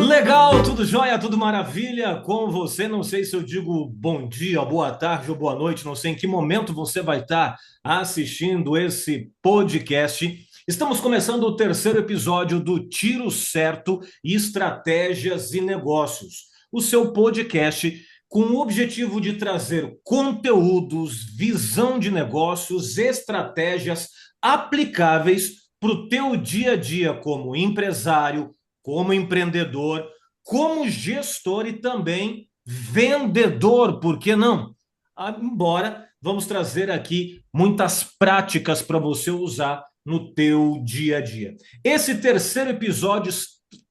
Legal, tudo jóia, tudo maravilha com você. Não sei se eu digo bom dia, boa tarde ou boa noite, não sei em que momento você vai estar assistindo esse podcast. Estamos começando o terceiro episódio do Tiro Certo, Estratégias e Negócios, o seu podcast com o objetivo de trazer conteúdos, visão de negócios, estratégias aplicáveis para o teu dia a dia como empresário, como empreendedor, como gestor e também vendedor, por que não? Embora vamos trazer aqui muitas práticas para você usar no teu dia a dia. Esse terceiro episódio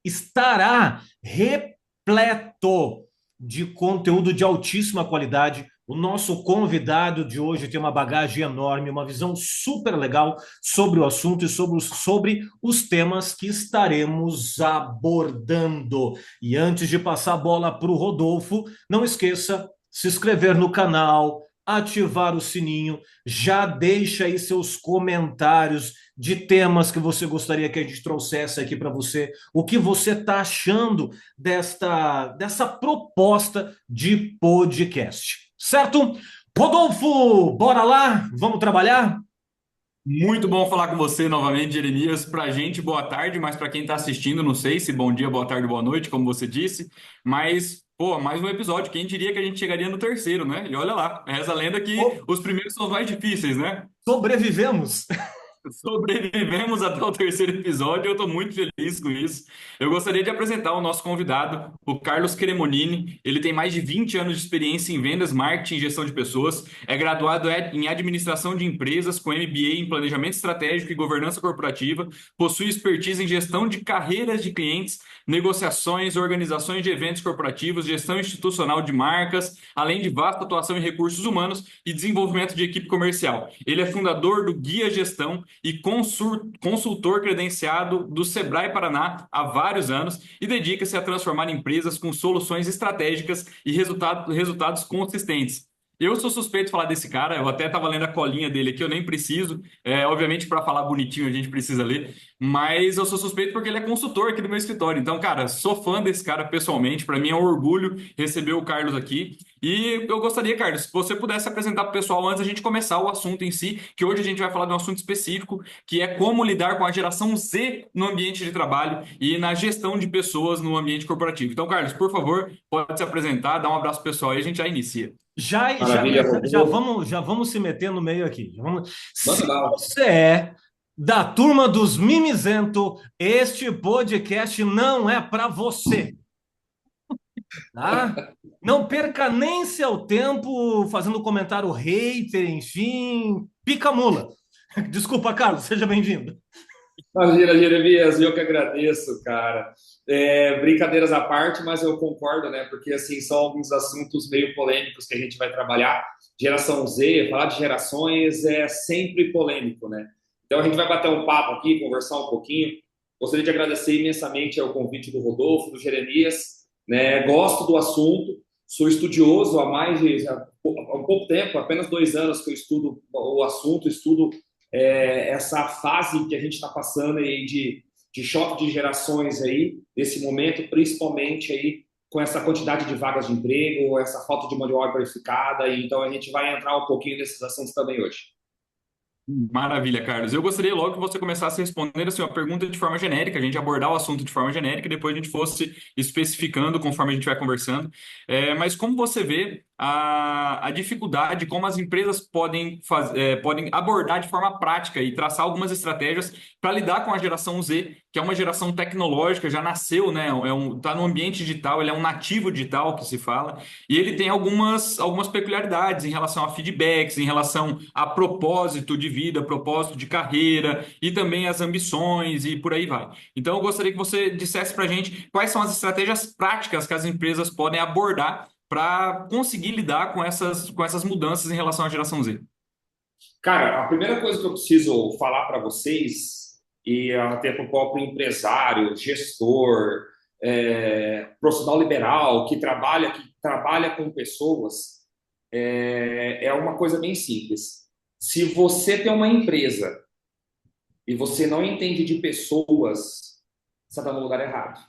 estará repleto de conteúdo de altíssima qualidade. O nosso convidado de hoje tem uma bagagem enorme, uma visão super legal sobre o assunto e sobre os temas que estaremos abordando. E antes de passar a bola para o Rodolfo, não esqueça se inscrever no canal, ativar o sininho, já deixa aí seus comentários de temas que você gostaria que a gente trouxesse aqui para você, o que você está achando dessa proposta de podcast, certo? Rodolfo, bora lá? Vamos trabalhar? Muito bom falar com você novamente, Jeremias. Para a gente, boa tarde, mas para quem está assistindo, não sei se bom dia, boa tarde, boa noite, como você disse. Mas, pô, mais um episódio. Quem diria que a gente chegaria no terceiro, né? E olha lá, reza a lenda que os primeiros são os mais difíceis, né? Sobrevivemos. Sobrevivemos até o terceiro episódio, eu estou muito feliz com isso. Eu gostaria de apresentar o nosso convidado, o Carlos Cremonini. Ele tem mais de 20 anos de experiência em vendas, marketing e gestão de pessoas. É graduado em administração de empresas, com MBA em planejamento estratégico e governança corporativa. Possui expertise em gestão de carreiras de clientes, negociações, organizações de eventos corporativos, gestão institucional de marcas, além de vasta atuação em recursos humanos e desenvolvimento de equipe comercial. Ele é fundador do Guia Gestão e consultor credenciado do Sebrae Paraná há vários anos e dedica-se a transformar empresas com soluções estratégicas e resultados consistentes. Eu sou suspeito de falar desse cara, eu até estava lendo a colinha dele aqui, eu nem preciso. Obviamente, para falar bonitinho, a gente precisa ler, mas eu sou suspeito porque ele é consultor aqui do meu escritório. Então, cara, sou fã desse cara pessoalmente, para mim é um orgulho receber o Carlos aqui. E eu gostaria, Carlos, se você pudesse apresentar para o pessoal antes da gente começar o assunto em si, que hoje a gente vai falar de um assunto específico, que é como lidar com a geração Z no ambiente de trabalho e na gestão de pessoas no ambiente corporativo. Então, Carlos, por favor, pode se apresentar, dar um abraço pessoal e a gente já inicia. Já, já, Maravilha, Rodolfo. já vamos se meter no meio aqui. Se Manda bala. você é da turma dos mimizento, este podcast não é para você, tá? Não perca nem seu tempo fazendo comentário hater, enfim, pica mula. Desculpa, Carlos, seja bem-vindo. Imagina, Jeremias, eu que agradeço, cara. Brincadeiras à parte, mas eu concordo, né? Porque assim são alguns assuntos meio polêmicos que a gente vai trabalhar. Geração Z, falar de gerações é sempre polêmico, né? Então a gente vai bater um papo aqui, conversar um pouquinho. Gostaria de agradecer imensamente ao convite do Rodolfo, do Jeremias, né? Gosto do assunto, sou estudioso há um pouco tempo, apenas 2 anos que eu estudo o assunto, estudo essa fase que a gente está passando aí de choque de gerações aí, nesse momento, principalmente aí com essa quantidade de vagas de emprego, essa falta de mão de obra qualificada, e então a gente vai entrar um pouquinho nesses assuntos também hoje. Maravilha, Carlos. Eu gostaria logo que você começasse respondendo assim, uma pergunta de forma genérica, a gente abordar o assunto de forma genérica e depois a gente fosse especificando conforme a gente vai conversando. Mas como você vê a dificuldade, como as empresas podem abordar de forma prática e traçar algumas estratégias para lidar com a geração Z, que é uma geração tecnológica, já nasceu, né? Tá no ambiente digital, ele é um nativo digital que se fala, e ele tem algumas peculiaridades em relação a feedbacks, em relação a propósito de vida, propósito de carreira e também as ambições e por aí vai. Então, eu gostaria que você dissesse para a gente quais são as estratégias práticas que as empresas podem abordar para conseguir lidar com essas mudanças em relação à geração Z. Cara, a primeira coisa que eu preciso falar para vocês, e até para o próprio empresário, gestor, profissional liberal, que trabalha com pessoas, é uma coisa bem simples. Se você tem uma empresa e você não entende de pessoas, você está no lugar errado.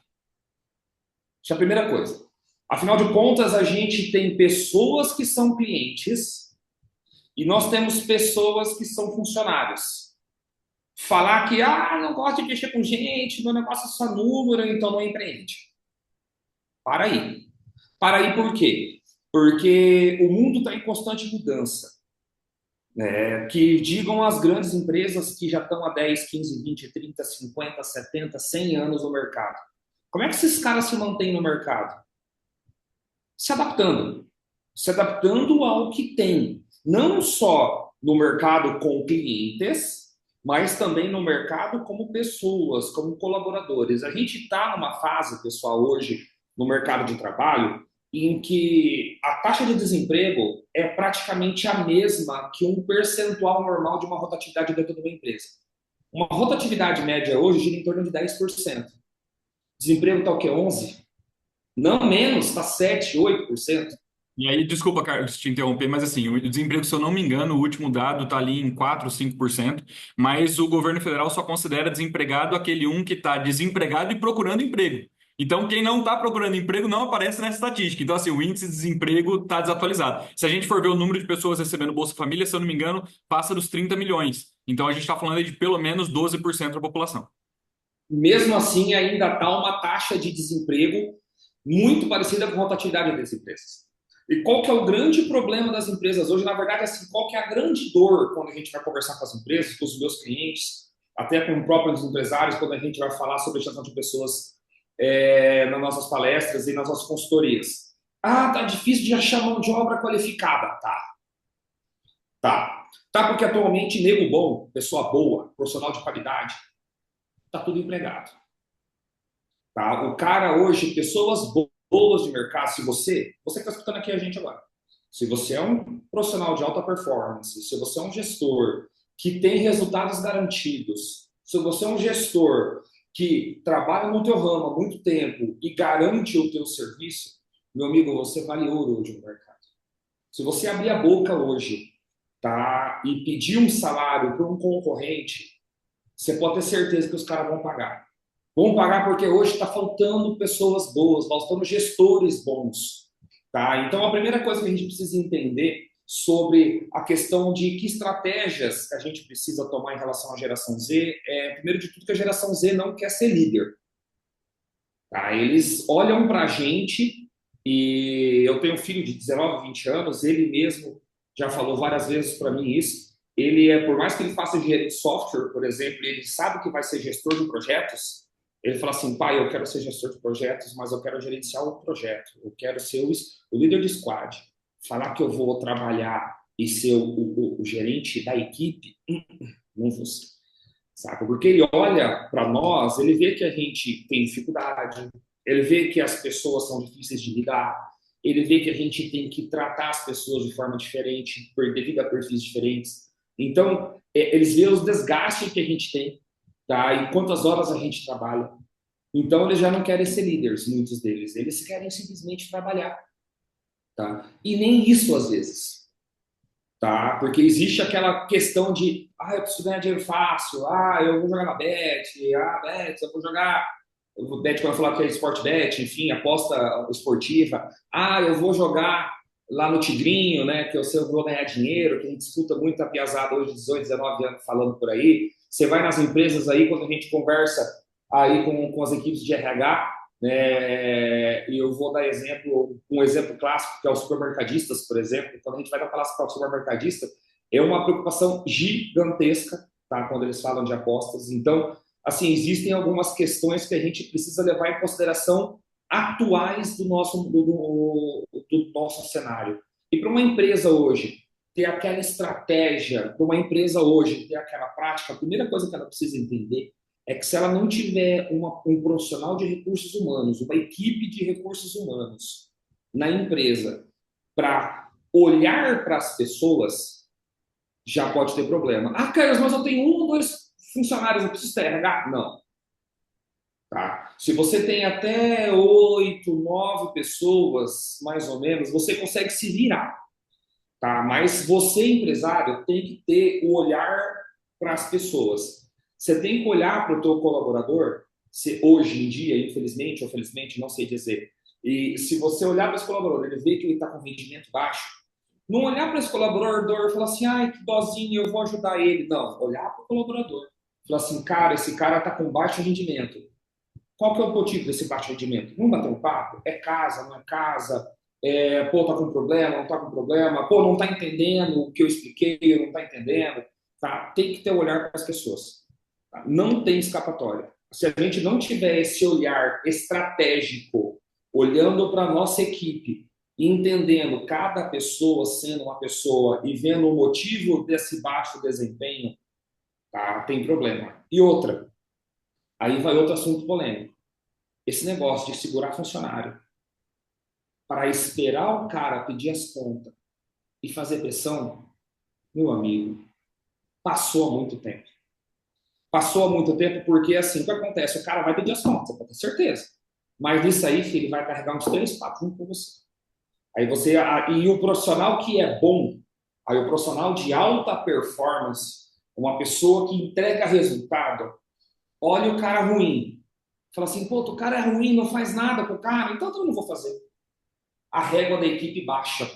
Isso é a primeira coisa. Afinal de contas, a gente tem pessoas que são clientes e nós temos pessoas que são funcionários. Falar que, não gosto de mexer com gente, meu negócio é só número, então não empreende. Para aí. Para aí por quê? Porque o mundo está em constante mudança. Que digam as grandes empresas que já estão há 10, 15, 20, 30, 50, 70, 100 anos no mercado. Como é que esses caras se mantêm no mercado? Se adaptando. Se adaptando ao que tem. Não só no mercado com clientes, mas também no mercado como pessoas, como colaboradores. A gente está numa fase, pessoal, hoje, no mercado de trabalho, em que a taxa de desemprego é praticamente a mesma que um percentual normal de uma rotatividade dentro de uma empresa. Uma rotatividade média hoje gira em torno de 10%. Desemprego está o quê? 11%? Não menos, está 7%, 8%. E aí, desculpa, Carlos, te interromper, mas assim, o desemprego, se eu não me engano, o último dado está ali em 4, 5%, mas o governo federal só considera desempregado aquele um que está desempregado e procurando emprego. Então, quem não está procurando emprego não aparece nessa estatística. Então, assim, o índice de desemprego está desatualizado. Se a gente for ver o número de pessoas recebendo Bolsa Família, se eu não me engano, passa dos 30 milhões. Então, a gente está falando aí de pelo menos 12% da população. Mesmo assim, ainda está uma taxa de desemprego muito parecida com a rotatividade das empresas. E qual que é o grande problema das empresas hoje? Na verdade, assim, qual que é a grande dor quando a gente vai conversar com as empresas, com os meus clientes, até com os próprios empresários, quando a gente vai falar sobre a gestão de pessoas nas nossas palestras e nas nossas consultorias. Tá difícil de achar mão de obra qualificada. Tá, porque atualmente nego bom, pessoa boa, profissional de qualidade, tá tudo empregado. Tá? O cara hoje, pessoas boas de mercado, se você que está escutando aqui a gente agora, se você é um profissional de alta performance, se você é um gestor que tem resultados garantidos, se você é um gestor que trabalha no teu ramo há muito tempo e garante o teu serviço, meu amigo, você vale ouro hoje no mercado. Se você abrir a boca hoje, tá, e pedir um salário para um concorrente, você pode ter certeza que os caras vão pagar. Vão pagar porque hoje está faltando pessoas boas, faltando gestores bons. Tá? Então, a primeira coisa que a gente precisa entender sobre a questão de que estratégias que a gente precisa tomar em relação à geração Z primeiro de tudo, que a geração Z não quer ser líder. Tá? Eles olham para a gente, e eu tenho um filho de 19, 20 anos, ele mesmo já falou várias vezes para mim isso. Ele por mais que ele faça engenharia de software, por exemplo, ele sabe que vai ser gestor de projetos. Ele fala assim, pai, eu quero ser gestor de projetos, mas eu quero gerenciar o projeto. Eu quero ser o líder de squad. Falar que eu vou trabalhar e ser o gerente da equipe, não vou ser. Sabe? Porque ele olha para nós, ele vê que a gente tem dificuldade, ele vê que as pessoas são difíceis de lidar, ele vê que a gente tem que tratar as pessoas de forma diferente, devido a perfis diferentes. Então, eles veem os desgastes que a gente tem, tá? E quantas horas a gente trabalha. Então, eles já não querem ser líderes, muitos deles. Eles querem simplesmente trabalhar. Tá? E nem isso, às vezes. Tá? Porque existe aquela questão de eu preciso ganhar dinheiro fácil, eu vou jogar na Bet, Bet, eu vou jogar... O Bet, quando eu falar que é Sport Bet, enfim, aposta esportiva. Eu vou jogar lá no Tigrinho, né, que eu sei que eu vou ganhar dinheiro, que a gente escuta muita piazada hoje de 18, 19 anos falando por aí. Você vai nas empresas aí, quando a gente conversa aí com as equipes de RH, né, e eu vou dar um exemplo clássico, que é os supermercadistas, por exemplo. Quando a gente vai dar palestra para o supermercadista, é uma preocupação gigantesca, tá, quando eles falam de apostas. Então, assim, existem algumas questões que a gente precisa levar em consideração atuais do nosso cenário. E para uma empresa hoje ter aquela estratégia, para uma empresa hoje ter aquela prática, a primeira coisa que ela precisa entender é que se ela não tiver um profissional de recursos humanos, uma equipe de recursos humanos na empresa para olhar para as pessoas, já pode ter problema. Carlos, mas eu tenho 1 ou 2 funcionários, eu preciso ter RH? Não. Tá? Se você tem até 8, 9 pessoas, mais ou menos, você consegue se virar. Tá? Mas você, empresário, tem que ter o olhar para as pessoas. Você tem que olhar para o teu colaborador, se hoje em dia, infelizmente ou felizmente, não sei dizer, e se você olhar para esse colaborador, ele vê que ele está com rendimento baixo, não olhar para esse colaborador e falar assim, ai, que dozinho, eu vou ajudar ele. Não, olhar para o colaborador. Falar assim, cara, esse cara está com baixo rendimento. Qual que é o motivo desse baixo rendimento? Vamos bater um papo? É casa, não é casa? Pô, tá com problema, não tá com problema? Pô, não tá entendendo o que eu expliquei, não tá entendendo? Tá? Tem que ter um olhar para as pessoas. Tá? Não tem escapatória. Se a gente não tiver esse olhar estratégico, olhando para a nossa equipe, entendendo cada pessoa sendo uma pessoa e vendo o motivo desse baixo desempenho, tá? Tem problema. E outra, aí vai outro assunto polêmico. Esse negócio de segurar funcionário para esperar o cara pedir as contas e fazer pressão, meu amigo, passou há muito tempo. Passou há muito tempo porque, assim, o que acontece? O cara vai pedir as contas, você pode ter certeza. Mas nisso aí, filho, ele vai carregar uns 3, 4 junto com você. Aí você... E o profissional que é bom, aí o profissional de alta performance, uma pessoa que entrega resultado, olha o cara ruim. Fala assim, pô, o cara é ruim, não faz nada com o cara, então eu não vou fazer. A régua da equipe baixa.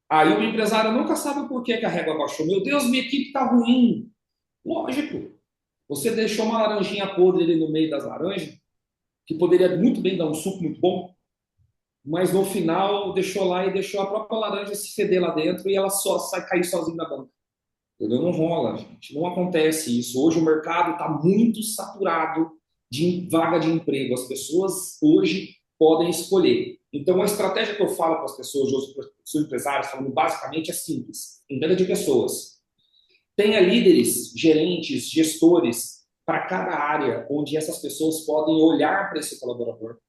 Aí o empresário nunca sabe por que a régua baixou. Meu Deus, minha equipe está ruim. Lógico. Você deixou uma laranjinha podre ali no meio das laranjas, que poderia muito bem dar um suco muito bom, mas no final deixou lá e deixou a própria laranja se feder lá dentro e ela só sai cair sozinha na banca. Entendeu? Não rola, gente. Não acontece isso. Hoje o mercado está muito saturado de vaga de emprego. As pessoas hoje podem escolher. Então, a estratégia que eu falo para as pessoas, os empresários, falando basicamente, é simples. Entenda de pessoas. Tenha líderes, gerentes, gestores para cada área onde essas pessoas podem olhar para esse colaborador.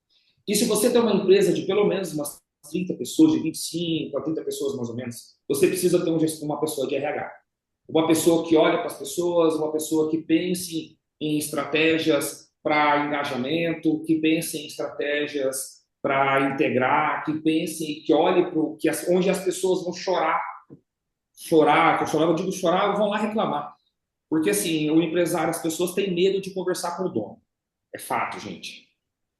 E se você tem uma empresa de pelo menos umas 30 pessoas, de 25 a 30 pessoas mais ou menos, você precisa ter uma pessoa de RH. Uma pessoa que olha para as pessoas, uma pessoa que pense em estratégias para engajamento, que pense em estratégias para integrar, que pense, que olhe para onde as pessoas vão chorar, eu digo chorar, vão lá reclamar. Porque assim, o empresário, as pessoas têm medo de conversar com o dono. É fato, gente.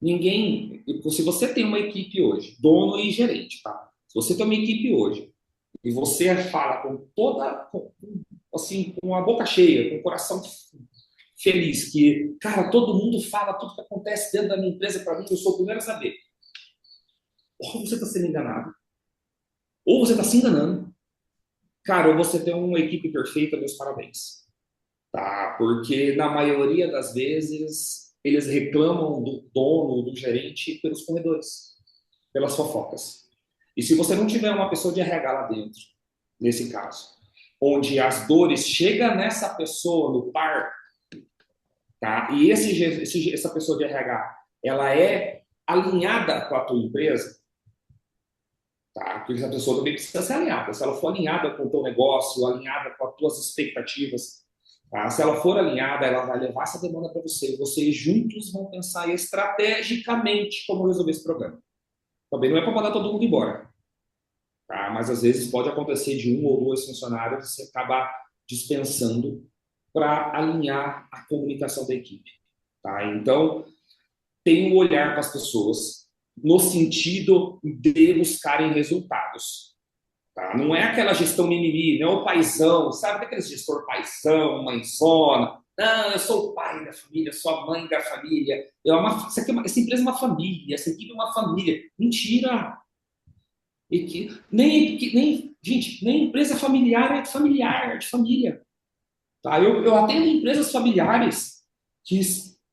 Ninguém, se você tem uma equipe hoje, dono e gerente, tá? Se você tem uma equipe hoje e você fala assim, com a boca cheia, com o coração feliz, que, cara, todo mundo fala tudo que acontece dentro da minha empresa para mim, eu sou o primeiro a saber. Ou você está sendo enganado, ou você está se enganando. Cara, ou você tem uma equipe perfeita, meus parabéns. Tá? Porque na maioria das vezes eles reclamam do dono, do gerente pelos corredores, pelas fofocas. E se você não tiver uma pessoa de RH lá dentro, nesse caso, onde as dores chegam nessa pessoa no par, tá? E essa pessoa de RH, ela é alinhada com a tua empresa, tá? Porque essa pessoa também precisa ser alinhada. Se ela for alinhada com o teu negócio, alinhada com as tuas expectativas, tá? Se ela for alinhada, ela vai levar essa demanda para você. Vocês juntos vão pensar estrategicamente como resolver esse problema. Também não é para mandar todo mundo embora. Tá? Mas às vezes pode acontecer de um ou dois funcionários você acabar dispensando para alinhar a comunicação da equipe. Tá? Então, tem um olhar para as pessoas no sentido de buscarem resultados. Tá? Não é aquela gestão mimimi, não é o paizão, sabe daquele gestor paizão, mãezona? Não, eu sou o pai da família, sou a mãe da família. Essa empresa é uma família, essa equipe é uma família. Mentira! Gente, nem empresa familiar é familiar, é de família. Tá? Eu atendo empresas familiares que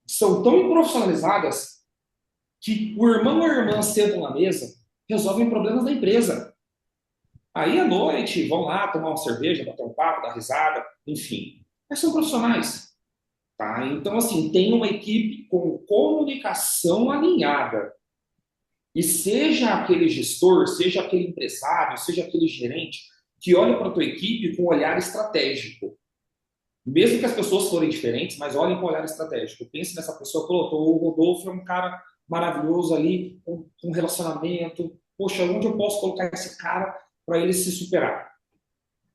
são tão profissionalizadas que o irmão ou a irmã sentam na mesa, resolvem problemas da empresa. Aí à noite vão lá tomar uma cerveja, bater um papo, dar risada, enfim. Mas são profissionais. Tá? Então, assim, tem uma equipe com comunicação alinhada. E seja aquele gestor, seja aquele empresário, seja aquele gerente, que olha para a tua equipe com um olhar estratégico. Mesmo que as pessoas forem diferentes, mas olhem com um olhar estratégico. Pense nessa pessoa, pô, o Rodolfo é um cara maravilhoso ali, com um relacionamento. Poxa, onde eu posso colocar esse cara para ele se superar?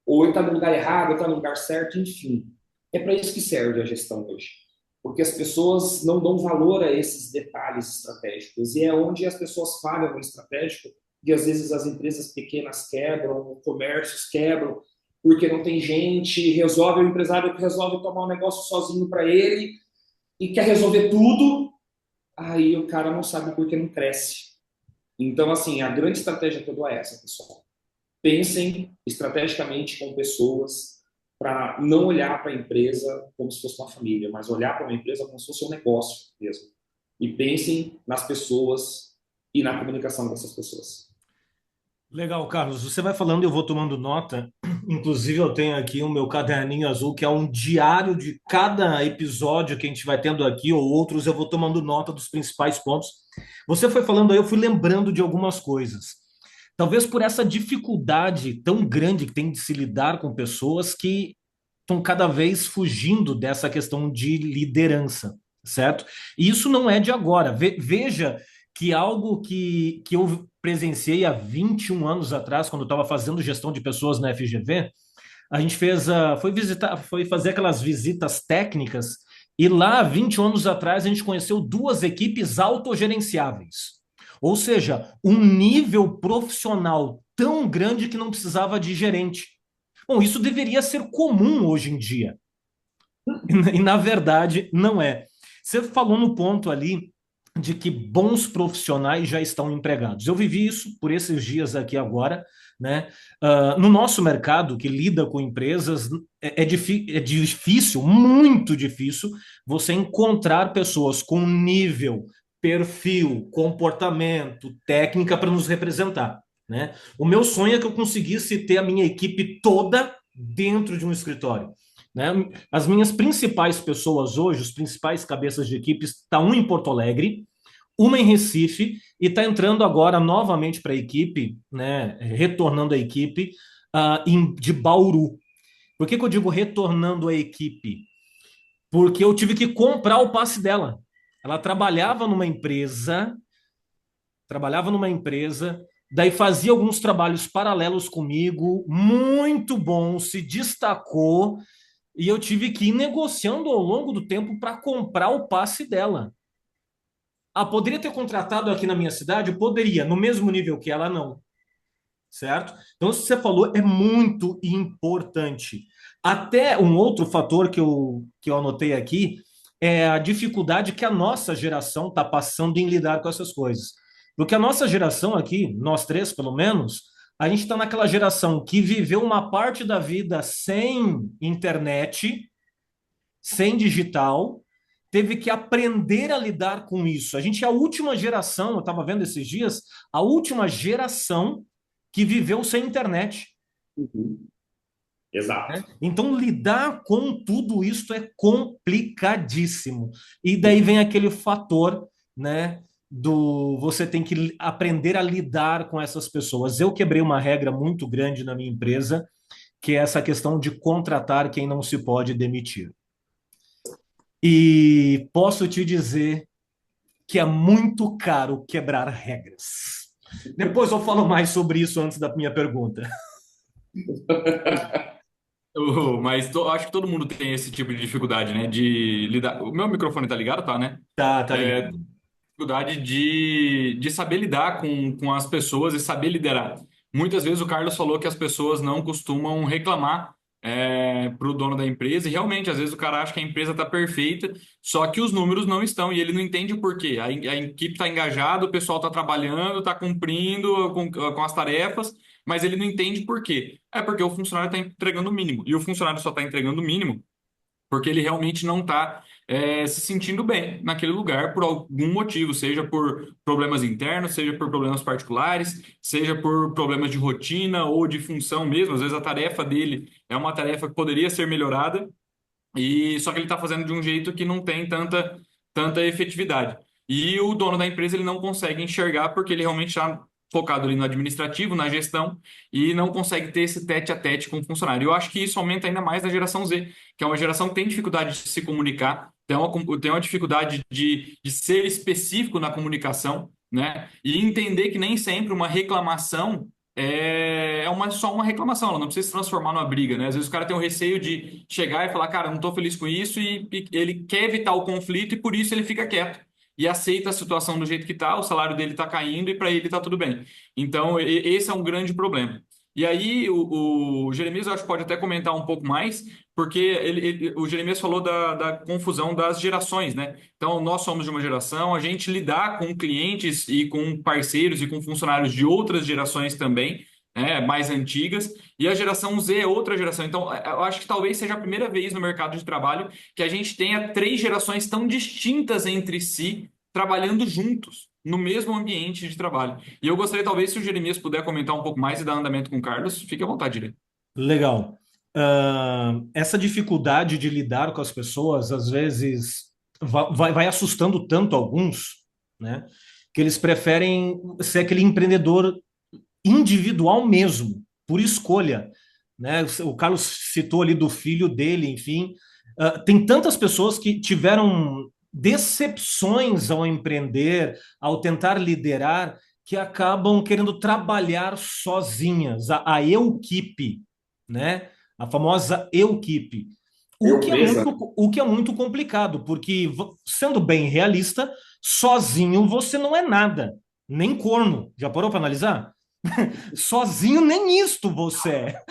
Ou ele está no lugar errado, ou está no lugar certo, enfim. É para isso que serve a gestão hoje. Porque as pessoas não dão valor a esses detalhes estratégicos. E é onde as pessoas falham no estratégico, e às vezes as empresas pequenas quebram, comércios quebram, porque não tem gente, resolve o empresário que resolve tomar um negócio sozinho para ele e quer resolver tudo, aí o cara não sabe por que não cresce. Então, assim, a grande estratégia toda é essa, pessoal. Pensem estrategicamente com pessoas para não olhar para a empresa como se fosse uma família, mas olhar para uma empresa como se fosse um negócio mesmo. E pensem nas pessoas e na comunicação dessas pessoas. Legal, Carlos. Você vai falando, eu vou tomando nota. Inclusive, eu tenho aqui o meu caderninho azul, que é um diário de cada episódio que a gente vai tendo aqui, ou outros, eu vou tomando nota dos principais pontos. Você foi falando aí, eu fui lembrando de algumas coisas. Talvez por essa dificuldade tão grande que tem de se lidar com pessoas que estão cada vez fugindo dessa questão de liderança, certo? E isso não é de agora. Veja que algo que eu presenciei há 21 anos atrás, quando eu estava fazendo gestão de pessoas na FGV, a gente foi visitar, foi fazer aquelas visitas técnicas, e lá, 21 anos atrás, a gente conheceu duas equipes autogerenciáveis. Ou seja, um nível profissional tão grande que não precisava de gerente. Bom, isso deveria ser comum hoje em dia. E, na verdade, não é. Você falou no ponto ali de que bons profissionais já estão empregados. Eu vivi isso por esses dias aqui agora, né? No nosso mercado, que lida com empresas, é difícil, muito difícil, você encontrar pessoas com nível, perfil, comportamento, técnica para nos representar, né? O meu sonho é que eu conseguisse ter a minha equipe toda dentro de um escritório, né? As minhas principais pessoas hoje, os principais cabeças de equipe, estão um em Porto Alegre, uma em Recife, e está entrando agora novamente para a equipe, né? Retornando à equipe de Bauru. Por que eu digo retornando à equipe? Porque eu tive que comprar o passe dela. Ela trabalhava numa empresa, daí fazia alguns trabalhos paralelos comigo, muito bom, se destacou, e eu tive que ir negociando ao longo do tempo para comprar o passe dela. Ah, poderia ter contratado aqui na minha cidade? Poderia, no mesmo nível que ela, não. Certo? Então, isso que você falou é muito importante. Até um outro fator que eu anotei aqui é a dificuldade que a nossa geração está passando em lidar com essas coisas. Porque a nossa geração aqui, nós três pelo menos, a gente está naquela geração que viveu uma parte da vida sem internet, sem digital, teve que aprender a lidar com isso. A gente é a última geração, eu estava vendo esses dias, a última geração que viveu sem internet. Uhum. Exato. Né? Então, lidar com tudo isso é complicadíssimo. E daí vem aquele fator, né, do você tem que aprender a lidar com essas pessoas. Eu quebrei uma regra muito grande na minha empresa, que é essa questão de contratar quem não se pode demitir. E posso te dizer que é muito caro quebrar regras. Depois eu falo mais sobre isso antes da minha pergunta. Mas acho que todo mundo tem esse tipo de dificuldade, né? De lidar. O meu microfone tá ligado, tá, né? Tá ligado. Dificuldade de saber lidar com as pessoas e saber liderar. Muitas vezes o Carlos falou que as pessoas não costumam reclamar para o dono da empresa, e realmente, às vezes o cara acha que a empresa está perfeita, só que os números não estão, e ele não entende o porquê. A equipe está engajada, o pessoal está trabalhando, está cumprindo com as tarefas, mas ele não entende por quê. É porque o funcionário está entregando o mínimo, e o funcionário só está entregando o mínimo porque ele realmente não está se sentindo bem naquele lugar por algum motivo, seja por problemas internos, seja por problemas particulares, seja por problemas de rotina ou de função mesmo. Às vezes a tarefa dele é uma tarefa que poderia ser melhorada, e só que ele está fazendo de um jeito que não tem tanta efetividade. E o dono da empresa ele não consegue enxergar porque ele realmente está focado ali no administrativo, na gestão, e não consegue ter esse tete a tete com o funcionário. Eu acho que isso aumenta ainda mais na geração Z, que é uma geração que tem dificuldade de se comunicar, tem uma dificuldade de ser específico na comunicação, né? E entender que nem sempre uma reclamação só uma reclamação, ela não precisa se transformar numa briga, né? Às vezes o cara tem um receio de chegar e falar, cara, não estou feliz com isso, e ele quer evitar o conflito e por isso ele fica quieto. E aceita a situação do jeito que tá, o salário dele tá caindo e para ele tá tudo bem. Então, esse é um grande problema. E aí, o Jeremias, eu acho que pode até comentar um pouco mais, porque o Jeremias falou da confusão das gerações, né? Então, nós somos de uma geração, a gente lidar com clientes e com parceiros e com funcionários de outras gerações também, né, mais antigas, e a geração Z é outra geração. Então, eu acho que talvez seja a primeira vez no mercado de trabalho que a gente tenha três gerações tão distintas entre si, trabalhando juntos, no mesmo ambiente de trabalho. E eu gostaria, talvez, se o Jeremias puder comentar um pouco mais e dar andamento com o Carlos, fique à vontade, Jeremias. Legal. Essa dificuldade de lidar com as pessoas, às vezes, vai assustando tanto alguns, né? Que eles preferem ser aquele empreendedor individual mesmo, por escolha, né? O Carlos citou ali do filho dele, enfim. Tem tantas pessoas que tiveram decepções ao empreender, ao tentar liderar, que acabam querendo trabalhar sozinhas, a equipe, né? A famosa equipe. Eu O que é muito complicado, porque, sendo bem realista, sozinho você não é nada, nem corno. Já parou para analisar? Sozinho nem isto você é.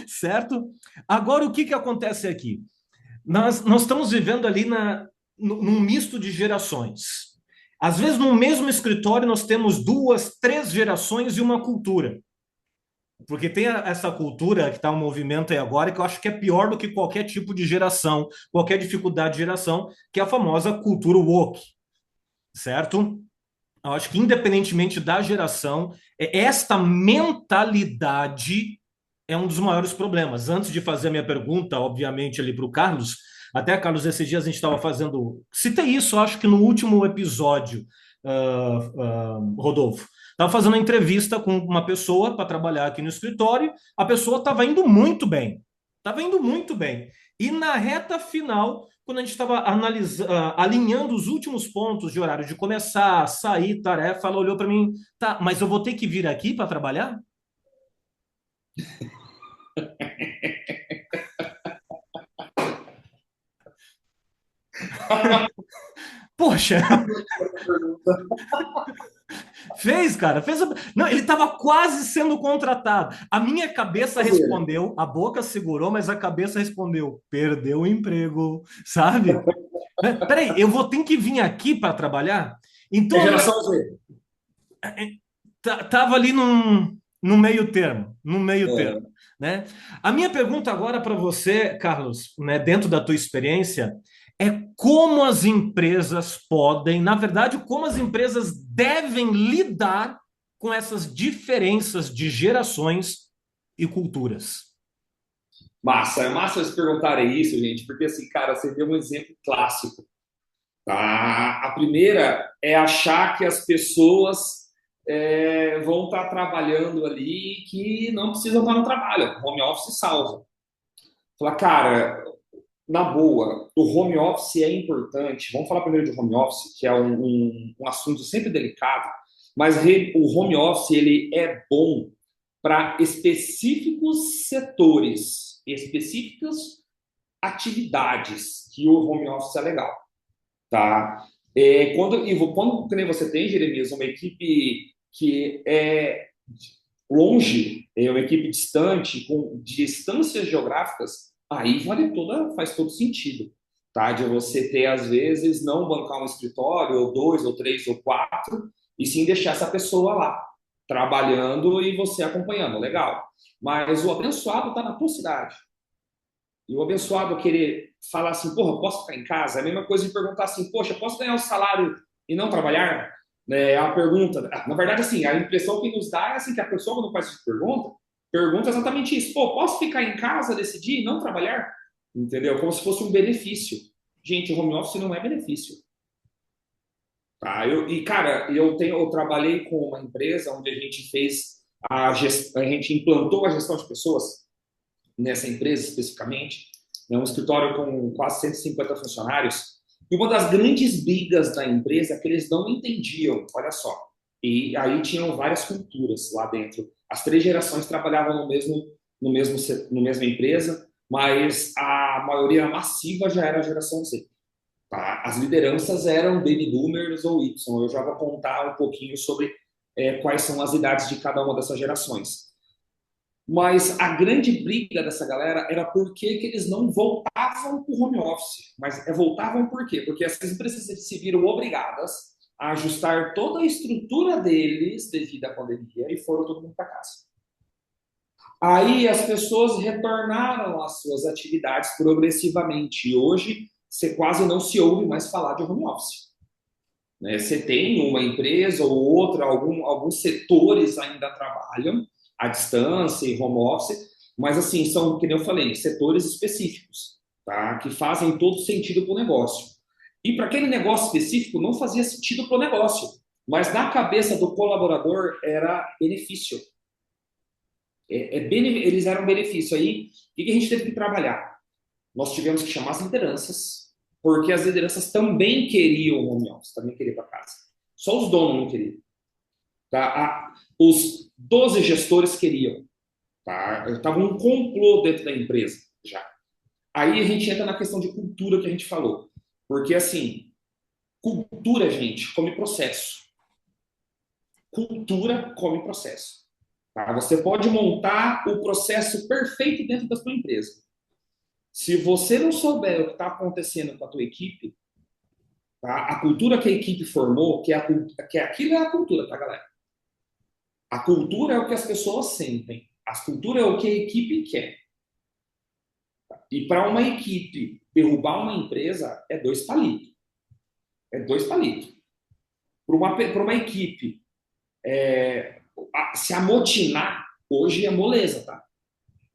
Certo? Agora, o que que acontece aqui? Nós estamos vivendo ali num misto de gerações. Às vezes, no mesmo escritório, nós temos duas, três gerações e uma cultura. Porque tem essa cultura que está um movimento aí agora, que eu acho que é pior do que qualquer tipo de geração, qualquer dificuldade de geração, que é a famosa cultura woke, certo? Eu acho que, independentemente da geração, esta mentalidade é um dos maiores problemas. Antes de fazer a minha pergunta, obviamente, ali para o Carlos, até, Carlos, esses dias a gente estava fazendo. Citei isso, acho que no último episódio, Rodolfo. Estava fazendo uma entrevista com uma pessoa para trabalhar aqui no escritório, a pessoa estava indo muito bem. Estava indo muito bem. E na reta final, quando a gente estava alinhando os últimos pontos de horário de começar, sair, tarefa, ela olhou para mim, tá, mas eu vou ter que vir aqui para trabalhar? Poxa, fez, cara, fez. Não, ele estava quase sendo contratado. A minha cabeça respondeu, a boca segurou, mas a cabeça respondeu: perdeu o emprego, sabe? Peraí, eu vou ter que vir aqui para trabalhar? Então, É geração Z. tava ali num meio termo, num meio termo, É. né? A minha pergunta agora para você, Carlos, né, dentro da tua experiência, é como as empresas podem, na verdade, como as empresas devem lidar com essas diferenças de gerações e culturas. Massa, é massa vocês perguntarem isso, gente, porque assim, cara, você deu um exemplo clássico. Tá? A primeira é achar que as pessoas vão estar trabalhando ali que não precisam estar no trabalho. Home office salva. Falar, cara, na boa, o home office é importante. Vamos falar primeiro de home office, que é um assunto sempre delicado, mas o home office ele é bom para específicos setores, específicas atividades que o home office é legal, tá? Quando que nem você tem, Jeremias, uma equipe que é longe, é uma equipe distante, com distâncias geográficas, aí faz todo sentido, tá? De você ter, às vezes, não bancar um escritório, ou dois, ou três, ou quatro, e sim deixar essa pessoa lá, trabalhando e você acompanhando, legal. Mas o abençoado está na tua cidade. E o abençoado querer falar assim, porra, posso ficar em casa? É a mesma coisa de perguntar assim, poxa, posso ganhar o salário e não trabalhar? É a pergunta. Na verdade, assim, a impressão que nos dá é assim, que a pessoa, quando faz essa pergunta exatamente isso. Pô, posso ficar em casa, decidir e não trabalhar? Entendeu? Como se fosse um benefício. Gente, o home office não é benefício. Tá? Cara, eu trabalhei com uma empresa onde a gente fez a gente implantou a gestão de pessoas nessa empresa especificamente, né, um escritório com quase 150 funcionários, e uma das grandes brigas da empresa é que eles não entendiam, olha só, E aí tinham várias culturas lá dentro. As três gerações trabalhavam no mesma empresa, mas a maioria massiva já era a geração Z. Tá? As lideranças eram baby boomers ou Y. Eu já vou contar um pouquinho sobre quais são as idades de cada uma dessas gerações. Mas a grande briga dessa galera era por que eles não voltavam para o home office. Mas voltavam por quê? Porque essas empresas se viram obrigadas a ajustar toda a estrutura deles devido à pandemia e foram todo mundo para casa. Aí as pessoas retornaram às suas atividades progressivamente. E hoje você quase não se ouve mais falar de home office. Né? Você tem uma empresa ou outra, alguns setores ainda trabalham à distância e home office, mas assim, são, que nem eu falei, setores específicos, tá? Que fazem todo sentido para o negócio. E para aquele negócio específico não fazia sentido para o negócio, mas na cabeça do colaborador era benefício. Eles eram benefício. Aí, o que a gente teve que trabalhar? Nós tivemos que chamar as lideranças, porque as lideranças também queriam home office, também queriam para casa. Só os donos não queriam. Tá? Os 12 gestores queriam. Tá? Estava um complô dentro da empresa já. Aí a gente entra na questão de cultura que a gente falou. Porque, assim, cultura, gente, come processo. Cultura come processo. Tá? Você pode montar o processo perfeito dentro da sua empresa. Se você não souber o que está acontecendo com a tua equipe, tá? A cultura que a equipe formou, que aquilo é a cultura, tá, galera? A cultura é o que as pessoas sentem. A cultura é o que a equipe quer. E para uma equipe derrubar uma empresa, é 2 palitos. É 2 palitos. Para uma equipe se amotinar, hoje é moleza, tá?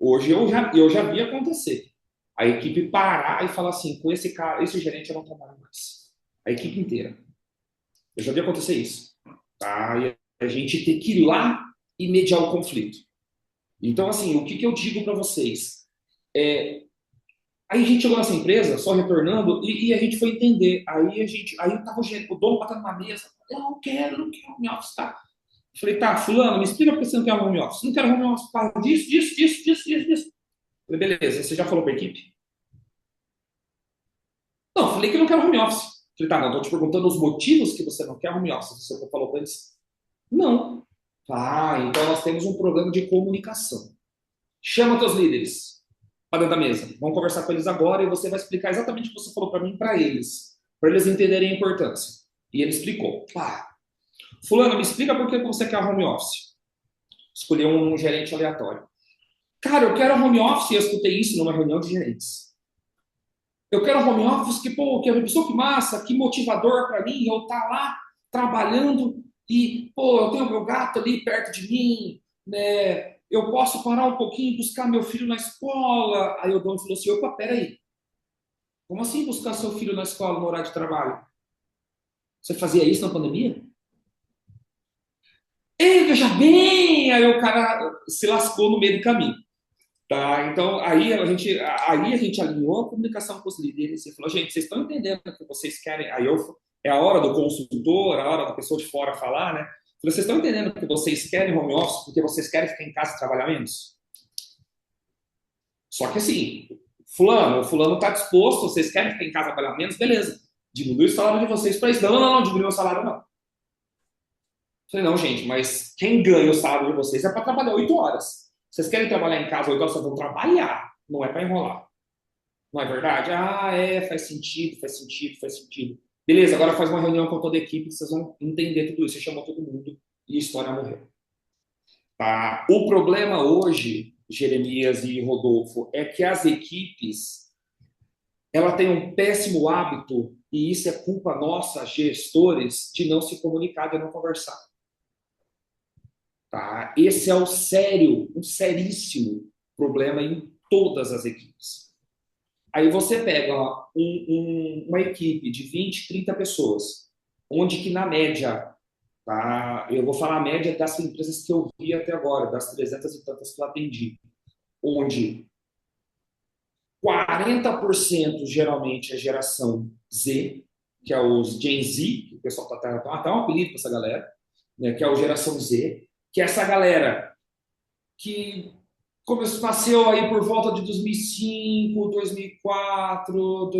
Hoje eu já vi acontecer. A equipe parar e falar assim, com esse cara, esse gerente eu não trabalho mais. A equipe inteira. Eu já vi acontecer isso. Tá? E a gente ter que ir lá e mediar o conflito. Então, assim, o que eu digo para vocês? Aí a gente chegou nessa empresa, só retornando, e a gente foi entender. Aí tava o dono batendo na mesa. Não quero home office, tá? Falei, tá, fulano, me explica por que você não quer home office. Não quero home office por causa disso. Falei, beleza, você já falou para a equipe? Não, falei que não quero home office. Falei, tá, não, estou te perguntando os motivos que você não quer home office. Você falou para eles? Não. Então nós temos um problema de comunicação. Chama teus líderes para dentro da mesa. Vamos conversar com eles agora e você vai explicar exatamente o que você falou para mim para eles entenderem a importância. E ele explicou. Fulano, me explica por que você quer home office. Escolheu um gerente aleatório. Cara, eu quero home office, eu escutei isso numa reunião de gerentes. Eu quero home office que é uma pessoa que massa, que motivador para mim, eu estar lá trabalhando e, eu tenho meu gato ali perto de mim, né? Eu posso parar um pouquinho e buscar meu filho na escola. Aí o dono falou assim, opa, peraí. Como assim buscar seu filho na escola no horário de trabalho? Você fazia isso na pandemia? Ei, veja bem! Aí o cara se lascou no meio do caminho. Tá? Então, aí a gente alinhou a comunicação com os líderes e falou, gente, vocês estão entendendo o que vocês querem? É a hora do consultor, a hora da pessoa de fora falar, né? Falei, vocês estão entendendo o que vocês querem home office porque vocês querem ficar em casa e trabalhar menos? Só que assim, o fulano está disposto, vocês querem ficar em casa e trabalhar menos? Beleza, diminui o salário de vocês para isso. Não, diminui o salário não. Falei, não, gente, mas quem ganha o salário de vocês é para trabalhar 8 horas. Vocês querem trabalhar em casa 8 horas, vocês vão trabalhar, não é para enrolar. Não é verdade? Faz sentido. Beleza, agora faz uma reunião com toda a equipe, vocês vão entender tudo isso. Você chamou todo mundo e a história morreu. Tá? O problema hoje, Jeremias e Rodolfo, é que as equipes ela tem um péssimo hábito, e isso é culpa nossa, gestores, de não se comunicar, de não conversar. Tá? Esse é um seríssimo problema em todas as equipes. Aí você pega uma equipe de 20, 30 pessoas, onde que na média, tá? Eu vou falar a média das empresas que eu vi até agora, das 300 e tantas que eu atendi, onde 40% geralmente é geração Z, que é os Gen Z, que o pessoal tá um apelido para essa galera, né, que é o Geração Z, que é essa galera que nasceu aí por volta de 2005, 2004,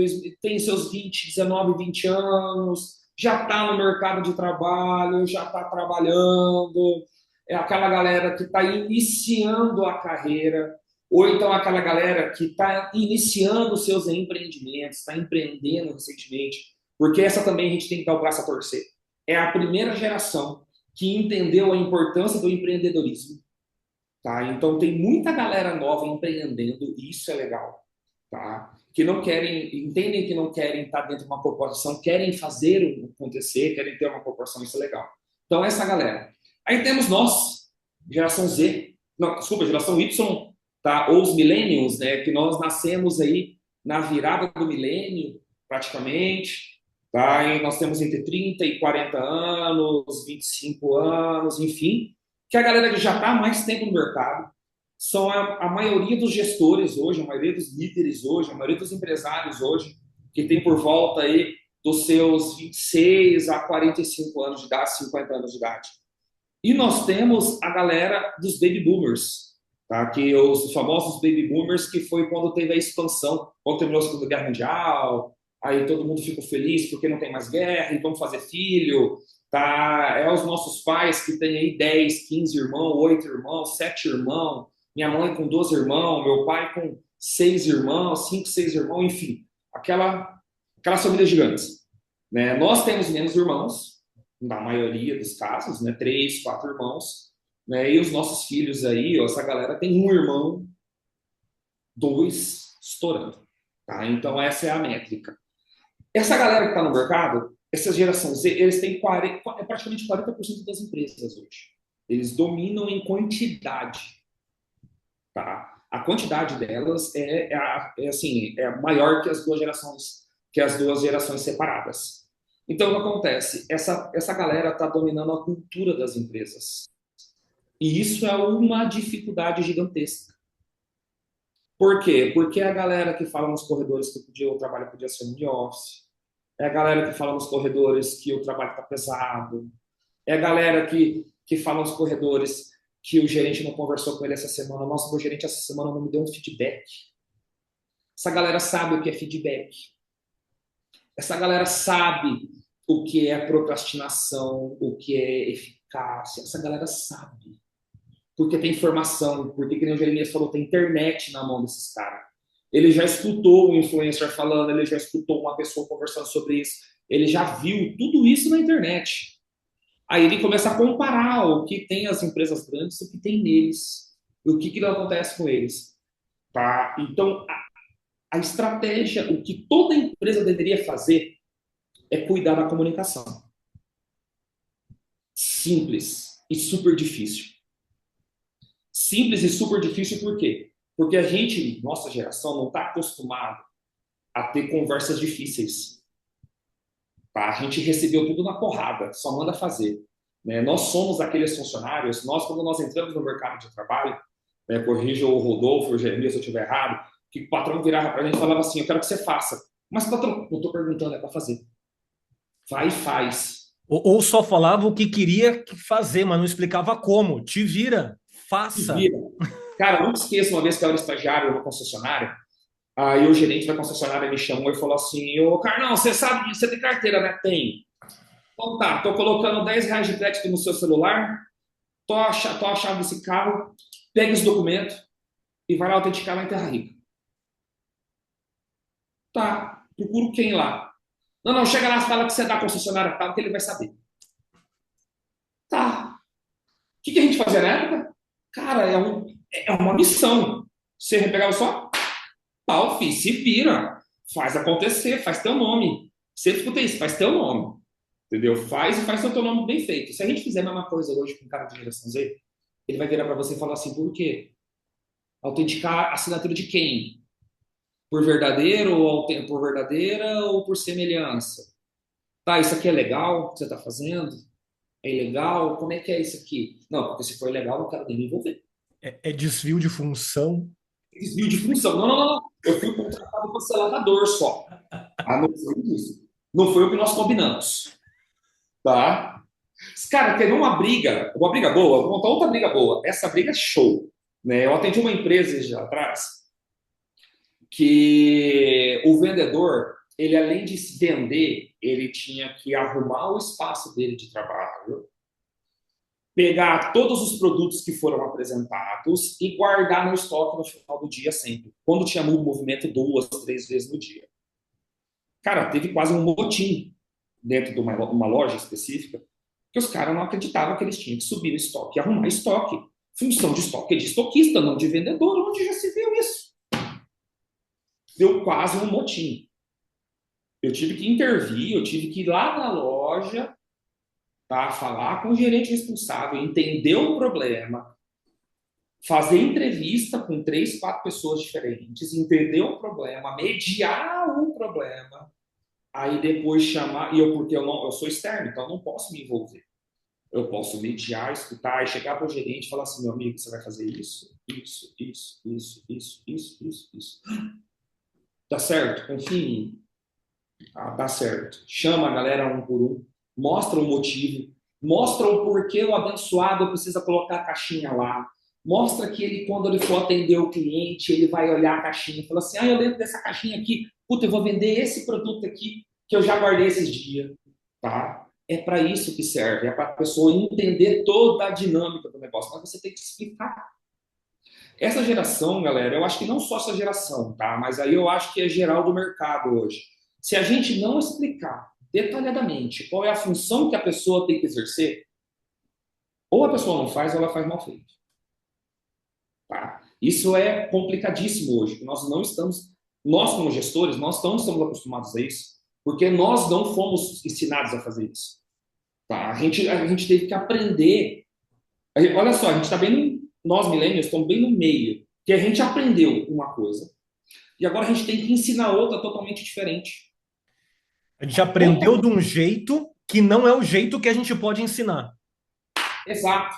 tem seus 20, 19, 20 anos, já está no mercado de trabalho, já está trabalhando, é aquela galera que está iniciando a carreira, ou então aquela galera que está iniciando seus empreendimentos, está empreendendo recentemente, porque essa também a gente tem que dar o braço a torcer. É a primeira geração que entendeu a importância do empreendedorismo. Tá? Então tem muita galera nova empreendendo, e isso é legal, tá? Que não querem, entendem que não querem estar dentro de uma corporação, querem fazer acontecer, querem ter uma corporação, isso é legal. Então essa galera. Aí temos nós, geração Z, não, desculpa, geração Y, tá? Ou os millennials, né? Que nós nascemos aí na virada do milênio, praticamente, tá? E nós temos entre 30 e 40 anos, 25 anos, enfim, que a galera que já está há mais tempo no mercado, são a maioria dos gestores hoje, a maioria dos líderes hoje, a maioria dos empresários hoje, que tem por volta aí dos seus 26 a 45 anos de idade, 50 anos de idade. E nós temos a galera dos baby boomers, tá? Que os famosos baby boomers, que foi quando teve a expansão, quando terminou a Segunda Guerra Mundial, aí todo mundo ficou feliz porque não tem mais guerra, e vamos fazer filho, tá? É os nossos pais que têm aí 10, 15 irmãos, 8 irmãos, 7 irmãos, minha mãe com 12 irmãos, meu pai com 6 irmãos, 5, 6 irmãos, enfim, aquelas famílias gigantes, né? Nós temos menos irmãos, na maioria dos casos, né? 3, 4 irmãos, né? E os nossos filhos aí, ó, essa galera tem um irmão, 2 estourando, tá? Então essa é a métrica. Essa galera que está no mercado, essa geração Z, eles têm praticamente 40% das empresas hoje. Eles dominam em quantidade. Tá? A quantidade delas é maior que as duas gerações separadas. Então, o que acontece? Essa galera está dominando a cultura das empresas. E isso é uma dificuldade gigantesca. Por quê? Porque é a galera que fala nos corredores que o trabalho podia ser um office. É a galera que fala nos corredores que o trabalho está pesado. É a galera que fala nos corredores que o gerente não conversou com ele essa semana. Nossa, meu gerente essa semana não me deu um feedback. Essa galera sabe o que é feedback. Essa galera sabe o que é procrastinação, o que é eficácia. Essa galera sabe. Porque tem informação, porque, que nem o Jeremias falou, tem internet na mão desses caras. Ele já escutou um influencer falando, ele já escutou uma pessoa conversando sobre isso, ele já viu tudo isso na internet. Aí ele começa a comparar o que tem as empresas grandes e o que tem neles, e o que não acontece com eles. Tá? Então, a estratégia, o que toda empresa deveria fazer é cuidar da comunicação. Simples e super difícil. Simples e super difícil por quê? Porque a gente, nossa geração, não está acostumado a ter conversas difíceis. Tá? A gente recebeu tudo na porrada, só manda fazer. Né? Nós somos aqueles funcionários, quando nós entramos no mercado de trabalho, né, corrija o Rodolfo, o Jeremias, se eu estiver errado, que o patrão virava para a gente e falava assim, eu quero que você faça. Mas, patrão, não estou perguntando, é para fazer. Vai e faz. Ou só falava o que queria fazer, mas não explicava como. Te vira, faça. Te vira. Cara, eu nunca esqueço uma vez que eu era estagiário numa concessionária, aí o gerente da concessionária me chamou e falou assim, ô Carlão, você sabe, você tem carteira, né? Tem. Então tá, tô colocando R$10 de crédito no seu celular, tô a chave desse carro, pega esse documento e vai lá autenticar lá em Terra Rica. Tá, procuro quem lá? Não, chega lá, fala que você é da concessionária tal, que ele vai saber. Tá. O que a gente fazia na época? Cara, é uma missão. Você pegava só, pau, filho, se vira, faz acontecer, faz teu nome. Sempre escutei isso, faz teu nome. Entendeu? Faz o teu nome bem feito. Se a gente fizer a mesma coisa hoje com o cara de geração Z, ele vai virar para você e falar assim, por quê? Autenticar a assinatura de quem? Por verdadeiro ou por verdadeira ou por semelhança? Tá, isso aqui é legal que você está fazendo? É ilegal? Como é que é isso aqui? Não, porque se for ilegal, não quero nem me envolver. É desvio de função? Desvio de função. Não. Eu fui contratado para ser lavador só. Não foi isso. Não foi o que nós combinamos. Tá? Cara, teve uma briga boa, vou contar outra briga boa. Essa briga é show. Né? Eu atendi uma empresa já atrás que o vendedor, ele além de se vender, ele tinha que arrumar o espaço dele de trabalho, pegar todos os produtos que foram apresentados e guardar no estoque no final do dia sempre. Quando tinha movimento, 2, 3 vezes no dia. Cara, teve quase um motim dentro de uma loja específica, que os caras não acreditavam que eles tinham que subir no estoque e arrumar estoque. Função de estoque é de estoquista, não de vendedor. Onde já se viu isso? Deu quase um motim. Eu tive que intervir, eu tive que ir lá na loja, tá, falar com o gerente responsável, entender o problema, fazer entrevista com 3, 4 pessoas diferentes, entender o problema, mediar o problema, aí depois chamar, porque eu sou externo, então eu não posso me envolver. Eu posso mediar, escutar e chegar para o gerente e falar assim, meu amigo, você vai fazer isso, isso, isso, isso, isso, isso, isso, isso. Dá certo? Confia em mim. Dá certo. Chama a galera um por um, mostra o motivo, mostra o porquê o abençoado precisa colocar a caixinha lá, mostra que ele, quando ele for atender o cliente, ele vai olhar a caixinha e falar assim, eu lembro dessa caixinha aqui, puta, eu vou vender esse produto aqui que eu já guardei esses dias, tá? É para isso que serve, é para a pessoa entender toda a dinâmica do negócio, mas você tem que explicar. Essa geração, galera, eu acho que não só essa geração, tá? Mas aí eu acho que é geral do mercado hoje. Se a gente não explicar detalhadamente qual é a função que a pessoa tem que exercer, ou a pessoa não faz ou ela faz mal feito. Tá? Isso é complicadíssimo hoje, porque nós como gestores, nós não estamos acostumados a isso, porque nós não fomos ensinados a fazer isso. Tá? A gente teve que aprender. Olha só, a gente está bem, nós millennials estamos bem no meio, que a gente aprendeu uma coisa e agora a gente tem que ensinar outra totalmente diferente. A gente aprendeu de um jeito que não é o jeito que a gente pode ensinar. Exato.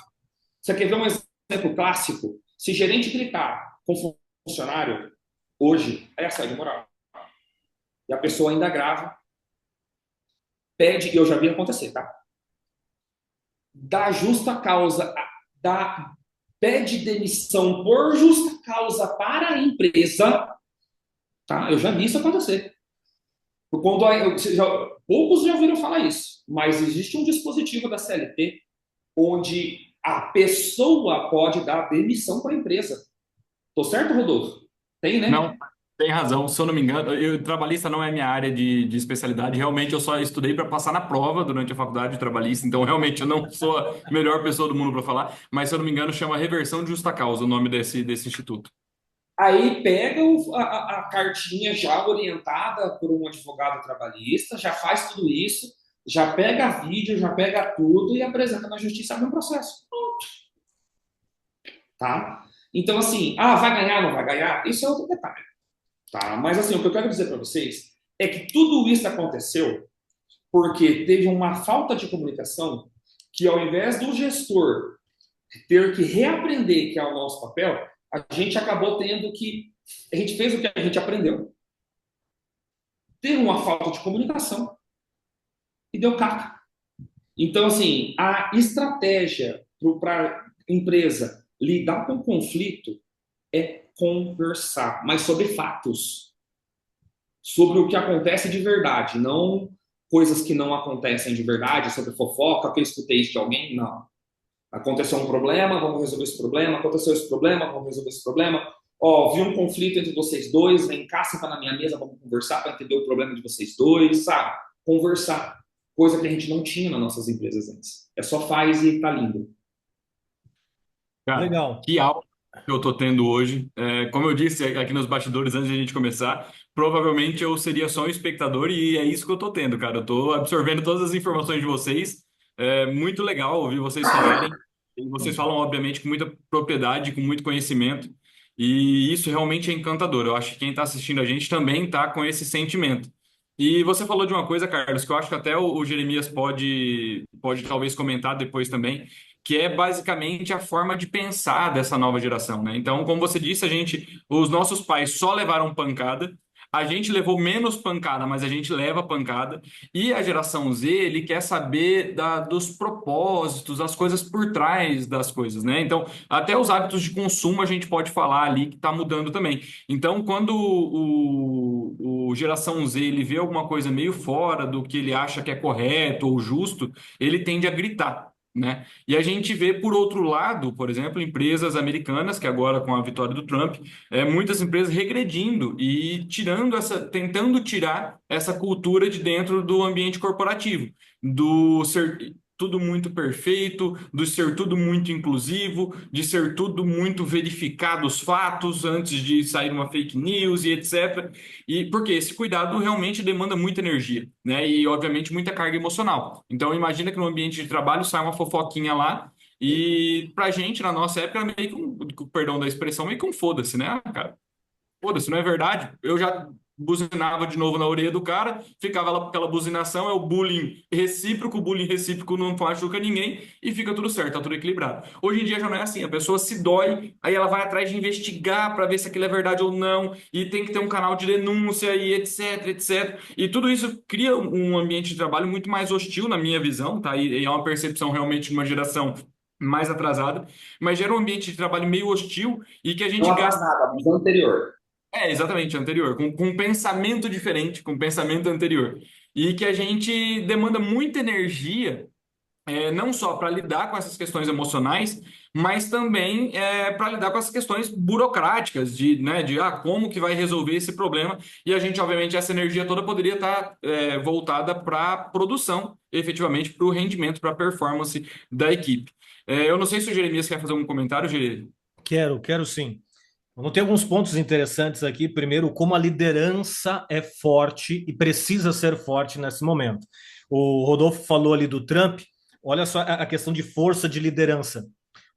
Você quer ver um exemplo clássico? Se gerente gritar com funcionário, hoje é assédio moral. E a pessoa ainda grava, pede, e eu já vi acontecer, tá? Dá justa causa, pede demissão por justa causa para a empresa, tá? Eu já vi isso acontecer. Quando poucos já ouviram falar isso, mas existe um dispositivo da CLT onde a pessoa pode dar demissão para a empresa. Tô certo, Rodolfo? Tem, né? Não, tem razão. Se eu não me engano, trabalhista não é minha área de especialidade. Realmente, eu só estudei para passar na prova durante a faculdade de trabalhista. Então, realmente, eu não sou a melhor pessoa do mundo para falar. Mas, se eu não me engano, chama reversão de justa causa o nome desse instituto. Aí pega a cartinha já orientada por um advogado trabalhista, já faz tudo isso, já pega vídeo, já pega tudo e apresenta na justiça no processo. Pronto. Tá? Então, assim, vai ganhar, não vai ganhar? Isso é outro detalhe. Tá? Mas, assim, o que eu quero dizer para vocês é que tudo isso aconteceu porque teve uma falta de comunicação que, ao invés do gestor ter que reaprender que é o nosso papel, a gente acabou tendo que. A gente fez o que a gente aprendeu. Teve uma falta de comunicação e deu caca. Então, assim, a estratégia para a empresa lidar com o conflito é conversar, mas sobre fatos. Sobre o que acontece de verdade, não coisas que não acontecem de verdade, sobre fofoca, que eu escutei isso de alguém, não. Aconteceu um problema, vamos resolver esse problema. Aconteceu esse problema, vamos resolver esse problema. Vi um conflito entre vocês dois, vem cá, senta na minha mesa, vamos conversar para entender o problema de vocês dois, sabe? Conversar. Coisa que a gente não tinha nas nossas empresas antes. É só faz e tá lindo. Cara, Legal. que aula que eu tô tendo hoje. Como eu disse aqui nos bastidores antes de a gente começar, provavelmente eu seria só um espectador e é isso que eu tô tendo, cara. Eu tô absorvendo todas as informações de vocês. É muito legal ouvir vocês falarem. E vocês falam, obviamente, com muita propriedade, com muito conhecimento. E isso realmente é encantador. Eu acho que quem está assistindo a gente também está com esse sentimento. E você falou de uma coisa, Carlos, que eu acho que até o Jeremias pode talvez comentar depois também, que é basicamente a forma de pensar dessa nova geração, né? Então, como você disse, os nossos pais só levaram pancada, A gente levou menos pancada, mas a gente leva pancada. E a geração Z, ele quer saber dos propósitos, as coisas por trás das coisas, né? Então, até os hábitos de consumo a gente pode falar ali que está mudando também. Então, quando o geração Z ele vê alguma coisa meio fora do que ele acha que é correto ou justo, ele tende a gritar, né? E a gente vê, por outro lado, por exemplo, empresas americanas, que agora com a vitória do Trump, muitas empresas regredindo e tentando tirar essa cultura de dentro do ambiente corporativo, do ser tudo muito perfeito, do ser tudo muito inclusivo, de ser tudo muito verificado os fatos antes de sair uma fake news e etc. E porque esse cuidado realmente demanda muita energia, né? E obviamente muita carga emocional. Então imagina que no ambiente de trabalho sai uma fofoquinha lá e pra gente, na nossa época, era meio que com perdão da expressão, meio que um foda-se, né, cara? Foda-se, não é verdade? Eu já buzinava de novo na orelha do cara, ficava lá com aquela buzinação, é o bullying recíproco não machuca ninguém e fica tudo certo, tá tudo equilibrado. Hoje em dia já não é assim, a pessoa se dói, aí ela vai atrás de investigar para ver se aquilo é verdade ou não, e tem que ter um canal de denúncia e etc, etc. E tudo isso cria um ambiente de trabalho muito mais hostil, na minha visão, tá? E é uma percepção realmente de uma geração mais atrasada, mas gera um ambiente de trabalho meio hostil e que a Não gente gasta. atrasada, mas anterior. Exatamente, anterior, com um pensamento diferente, com um pensamento anterior. E que a gente demanda muita energia, não só para lidar com essas questões emocionais, mas também para lidar com essas questões burocráticas, como que vai resolver esse problema. E a gente, obviamente, essa energia toda poderia estar voltada para a produção, efetivamente, para o rendimento, para a performance da equipe. Eu não sei se o Jeremias quer fazer um comentário, Jeremias. Quero sim. Vamos ter alguns pontos interessantes aqui. Primeiro, como a liderança é forte e precisa ser forte nesse momento. O Rodolfo falou ali do Trump. Olha só a questão de força de liderança.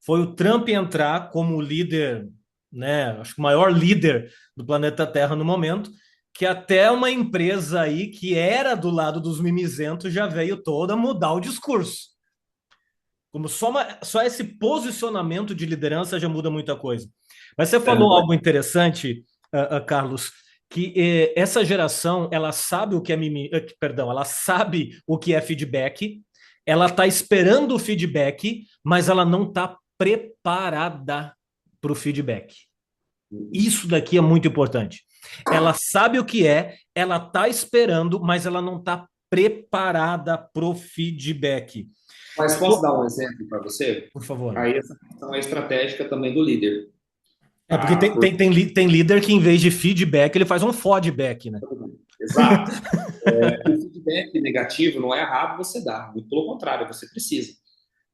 Foi o Trump entrar como líder, né? Acho que o maior líder do planeta Terra no momento, que até uma empresa aí que era do lado dos mimizentos já veio toda mudar o discurso. Como só esse posicionamento de liderança já muda muita coisa. Mas você falou algo interessante, Carlos, que essa geração ela sabe o que é perdão, ela sabe o que é feedback, ela está esperando o feedback, mas ela não está preparada para o feedback. Isso daqui é muito importante. Ela sabe o que é, ela está esperando, mas ela não está preparada para o feedback. Mas posso dar um exemplo para você? Por favor. Aí essa questão é estratégica também do líder. É porque Tá? tem líder que, em vez de feedback, ele faz um feedback, né? Exato. O feedback negativo não é errado você dar, muito pelo contrário, você precisa.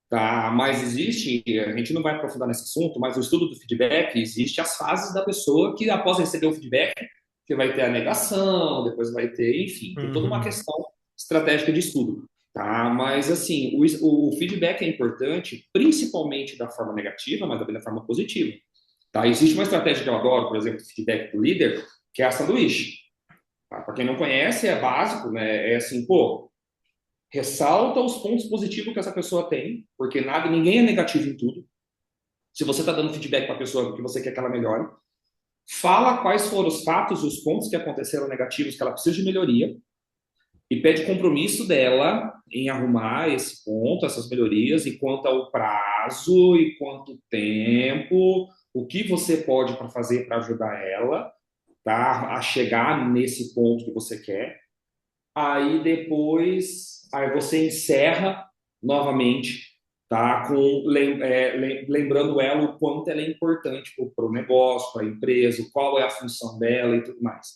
Tá? Mas existe, a gente não vai aprofundar nesse assunto, mas o estudo do feedback, existe as fases da pessoa que, após receber o feedback, que vai ter a negação, depois vai ter, enfim, tem toda uma questão estratégica de estudo. Tá? Mas, assim, o feedback é importante, principalmente da forma negativa, mas também da forma positiva. Tá? Existe uma estratégia que eu adoro, por exemplo, do feedback do líder, que é a sanduíche. Tá? Para quem não conhece, é básico, né? É assim, pô, ressalta os pontos positivos que essa pessoa tem, porque ninguém é negativo em tudo. Se você está dando feedback para a pessoa que você quer que ela melhore, fala quais foram os fatos e os pontos que aconteceram negativos que ela precisa de melhoria e pede compromisso dela em arrumar esse ponto, essas melhorias, e quanto ao prazo e quanto tempo, o que você pode para fazer para ajudar ela, tá, a chegar nesse ponto que você quer. Aí depois, aí você encerra novamente, tá? Lembrando ela o quanto ela é importante para o negócio, para a empresa, qual é a função dela e tudo mais.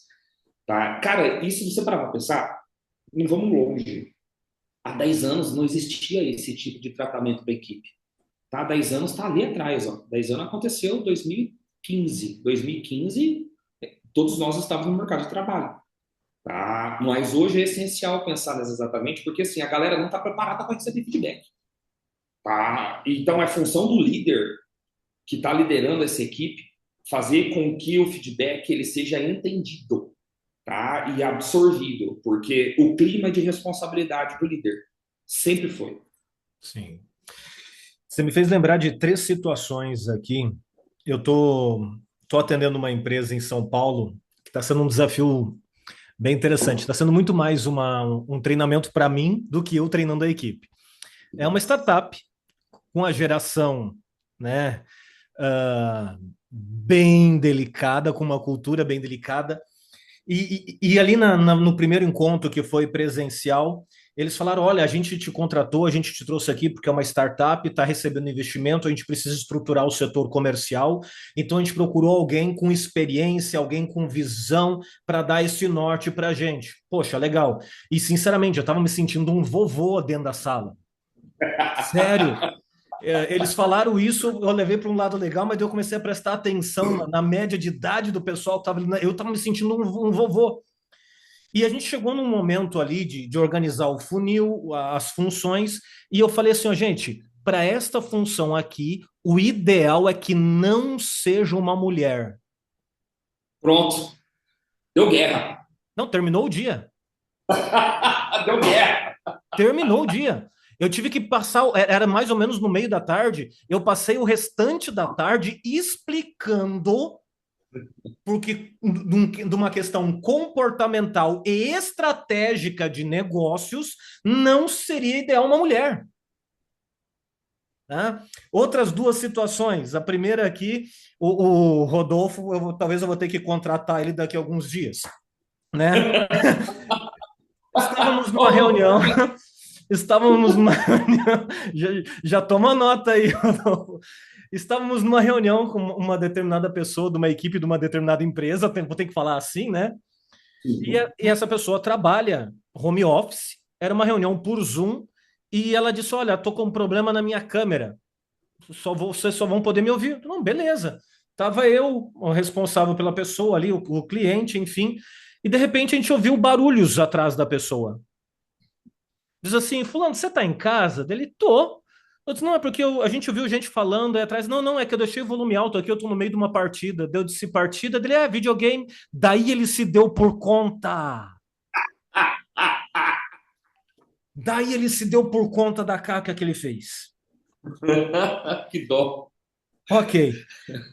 Tá? Cara, isso você parar para pensar, não vamos longe. Há 10 anos não existia esse tipo de tratamento para a equipe. Tá? 10 anos está ali atrás. Ó. 10 anos aconteceu em 2015. 2015, todos nós estávamos no mercado de trabalho. Tá? Mas hoje é essencial pensar nisso exatamente, porque assim, a galera não está preparada para receber feedback. Tá? Então, é função do líder que está liderando essa equipe fazer com que o feedback ele seja entendido, tá? E absorvido, porque o clima de responsabilidade do líder sempre foi. Sim. Você me fez lembrar de 3 situações aqui. Eu tô atendendo uma empresa em São Paulo que Está sendo um desafio bem interessante. Está sendo muito mais um treinamento para mim do que eu treinando a equipe. É uma startup com a geração, né, bem delicada, com uma cultura bem delicada. E ali no primeiro encontro, que foi presencial, eles falaram: olha, a gente te contratou, a gente te trouxe aqui porque é uma startup, está recebendo investimento, a gente precisa estruturar o setor comercial, então a gente procurou alguém com experiência, alguém com visão para dar esse norte para a gente. Poxa, legal. E sinceramente, eu estava me sentindo um vovô dentro da sala. Sério. Eles falaram isso, eu levei para um lado legal, mas eu comecei a prestar atenção na média de idade do pessoal que estava ali. Eu estava me sentindo um vovô. E a gente chegou num momento ali de organizar o funil, as funções, e eu falei assim, ó, gente, para esta função aqui, o ideal é que não seja uma mulher. Pronto. Deu guerra. Não, terminou o dia. Deu guerra. Terminou o dia. Eu tive que passar, era mais ou menos no meio da tarde, eu passei o restante da tarde explicando porque de uma questão comportamental e estratégica de negócios não seria ideal uma mulher. Tá? Outras duas situações. A primeira aqui, o Rodolfo, talvez eu vou ter que contratar ele daqui a alguns dias. Né? Estávamos numa reunião. Estávamos numa reunião. Já toma nota aí, Rodolfo. Estávamos numa reunião com uma determinada pessoa de uma equipe de uma determinada empresa, vou ter que falar assim, né? E essa pessoa trabalha home office, era uma reunião por Zoom, e ela disse: olha, tô com um problema na minha câmera, vocês só vão poder me ouvir. Não, beleza. Tava eu, o responsável pela pessoa ali, o cliente, enfim, e de repente a gente ouviu barulhos atrás da pessoa. Diz assim: fulano, você tá em casa? Dele, tô. Eu disse: não, é porque a gente ouviu gente falando aí atrás. Não, não, é que eu deixei o volume alto aqui, eu tô no meio de uma partida. Deu disse partida, dele, videogame. Daí ele se deu por conta. Daí ele se deu por conta da caca que ele fez. Que dó. Ok.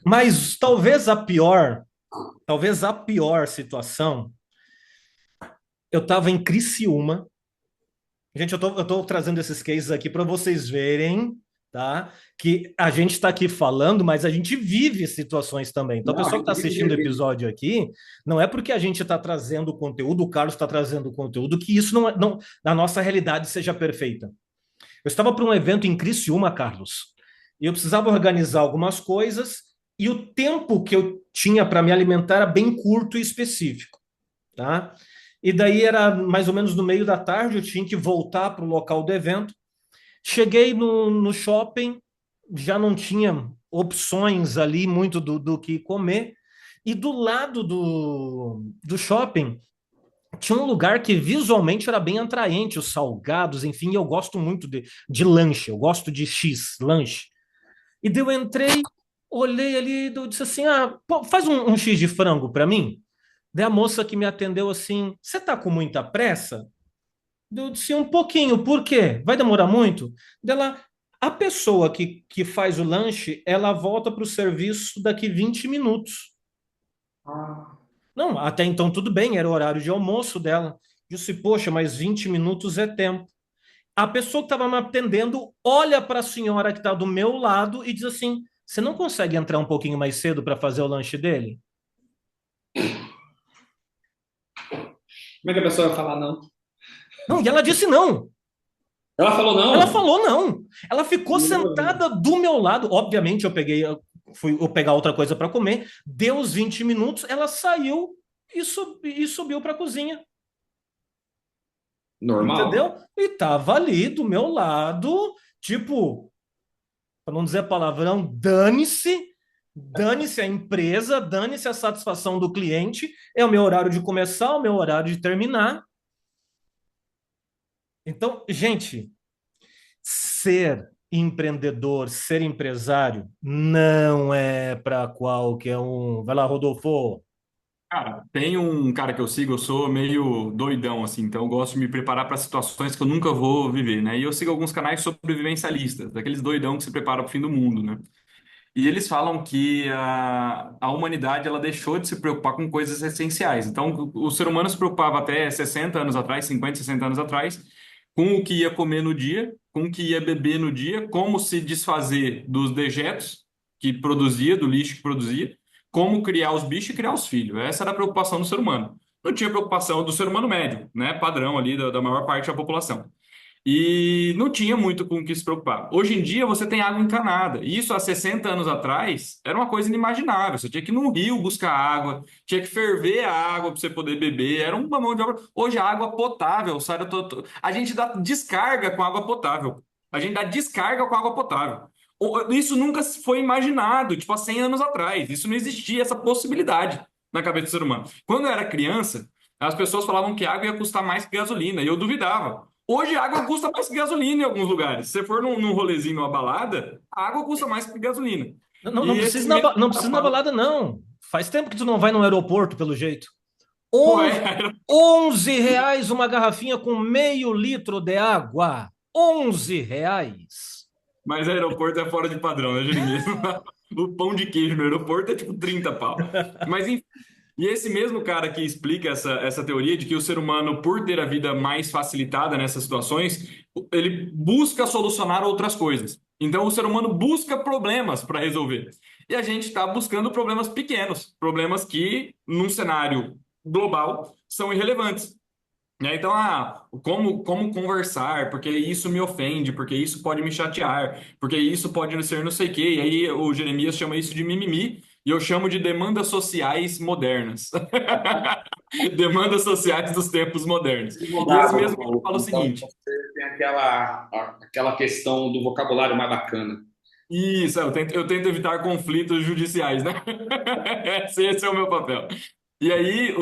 Mas talvez a pior situação, eu estava em Criciúma. Gente, eu tô trazendo esses cases aqui para vocês verem, tá? Que a gente está aqui falando, mas a gente vive situações também. Então, a pessoa que está assistindo o episódio aqui, não é porque a gente está trazendo conteúdo, o Carlos está trazendo conteúdo, que isso não, na nossa realidade, seja perfeita. Eu estava para um evento em Criciúma, Carlos, e eu precisava organizar algumas coisas, e o tempo que eu tinha para me alimentar era bem curto e específico, tá? E daí era mais ou menos no meio da tarde, eu tinha que voltar para o local do evento. Cheguei no shopping, já não tinha opções ali muito do que comer. E do lado do shopping tinha um lugar que visualmente era bem atraente, os salgados, enfim, eu gosto muito de lanche, eu gosto de X, lanche. E daí eu entrei, olhei ali e disse assim: pô, faz um X de frango para mim. Daí a moça que me atendeu assim: você tá com muita pressa? Eu disse: um pouquinho, por quê? Vai demorar muito? Dela, a pessoa que faz o lanche, ela volta para o serviço daqui 20 minutos. Não, até então tudo bem, era o horário de almoço dela. Eu disse: poxa, mas 20 minutos é tempo. A pessoa que estava me atendendo olha para a senhora que está do meu lado e diz assim: você não consegue entrar um pouquinho mais cedo para fazer o lanche dele? Como é que a pessoa vai falar não? Não, e ela disse não. Ela falou não? Ela falou não. Ela ficou sentada do meu lado. Obviamente, fui pegar outra coisa para comer. Deu os 20 minutos, ela saiu e subiu para a cozinha. Normal. Entendeu? E tava ali do meu lado, tipo, para não dizer palavrão, dane-se a empresa, dane-se a satisfação do cliente. É o meu horário de começar, o meu horário de terminar. Então, gente, ser empreendedor, ser empresário, não é para qualquer um. Vai lá, Rodolfo. Cara, tem um cara que eu sigo, eu sou meio doidão, assim, então eu gosto de me preparar para situações que eu nunca vou viver, né? E eu sigo alguns canais sobrevivencialistas, daqueles doidão que se preparam para o fim do mundo, né? E eles falam que a humanidade ela deixou de se preocupar com coisas essenciais. Então, o ser humano se preocupava até 60 anos atrás, 50, 60 anos atrás, com o que ia comer no dia, com o que ia beber no dia, como se desfazer dos dejetos que produzia, do lixo que produzia, como criar os bichos e criar os filhos. Essa era a preocupação do ser humano. Não tinha preocupação do ser humano médio, né? Padrão ali da maior parte da população. E não tinha muito com o que se preocupar. Hoje em dia você tem água encanada. E isso há 60 anos atrás era uma coisa inimaginável. Você tinha que ir num rio buscar água, tinha que ferver a água para você poder beber. Era uma mão de obra. Hoje a água potável, sabe? A gente dá descarga com água potável. A gente dá descarga com água potável. Isso nunca foi imaginado, tipo, há 100 anos atrás. Isso não existia, essa possibilidade na cabeça do ser humano. Quando eu era criança, as pessoas falavam que água ia custar mais que gasolina, e eu duvidava. Hoje a água custa mais que gasolina em alguns lugares. Se você for num rolezinho, numa balada, a água custa mais que gasolina. Não, não E precisa esse ir na, mesmo não cara precisa ir na fala, balada, não. Faz tempo que tu não vai no aeroporto, pelo jeito. ué, 11, R$ 11 uma garrafinha com meio litro de água. R$ 11. mas aeroporto é fora de padrão, né, Jeremias? O pão de queijo no aeroporto é tipo 30 pau. Mas enfim, e esse mesmo cara que explica essa teoria de que o ser humano, por ter a vida mais facilitada nessas situações, ele busca solucionar outras coisas. Então, o ser humano busca problemas para resolver. E a gente está buscando problemas pequenos, problemas que, num cenário global, são irrelevantes. Né? Então, como conversar, porque isso me ofende, porque isso pode me chatear, porque isso pode ser não sei o quê. E aí o Jeremias chama isso de mimimi, e eu chamo de demandas sociais modernas. Demandas sociais dos tempos modernos. E esse Mudado um mesmo cara pouco. fala o Então, seguinte: você tem aquela questão do vocabulário mais bacana. isso, eu tento evitar conflitos judiciais, né? Esse é o meu papel. E aí,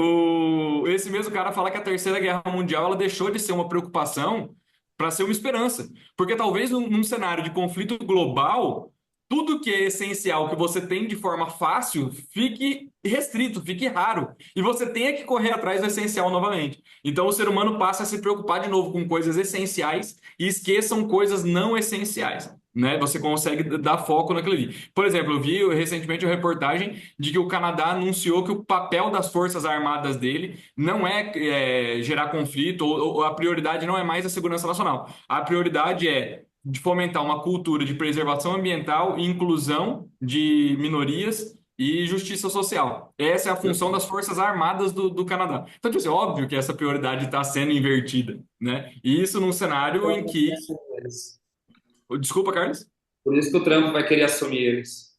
esse mesmo cara fala que a Terceira Guerra Mundial ela deixou de ser uma preocupação para ser uma esperança. Porque talvez num cenário de conflito global, tudo que é essencial que você tem de forma fácil fique restrito, fique raro. E você tenha que correr atrás do essencial novamente. Então, o ser humano passa a se preocupar de novo com coisas essenciais e esqueçam coisas não essenciais. Né? Você consegue dar foco naquilo ali. Por exemplo, eu vi recentemente uma reportagem de que o Canadá anunciou que o papel das forças armadas dele não é gerar conflito, ou a prioridade não é mais a segurança nacional. A prioridade é de fomentar uma cultura de preservação ambiental e inclusão de minorias e justiça social. Essa é a função das Forças Armadas do Canadá. Então, tipo assim, óbvio que essa prioridade está sendo invertida, né? E isso num cenário em que... Desculpa, Carlos? Por isso que o Trump vai querer assumir eles.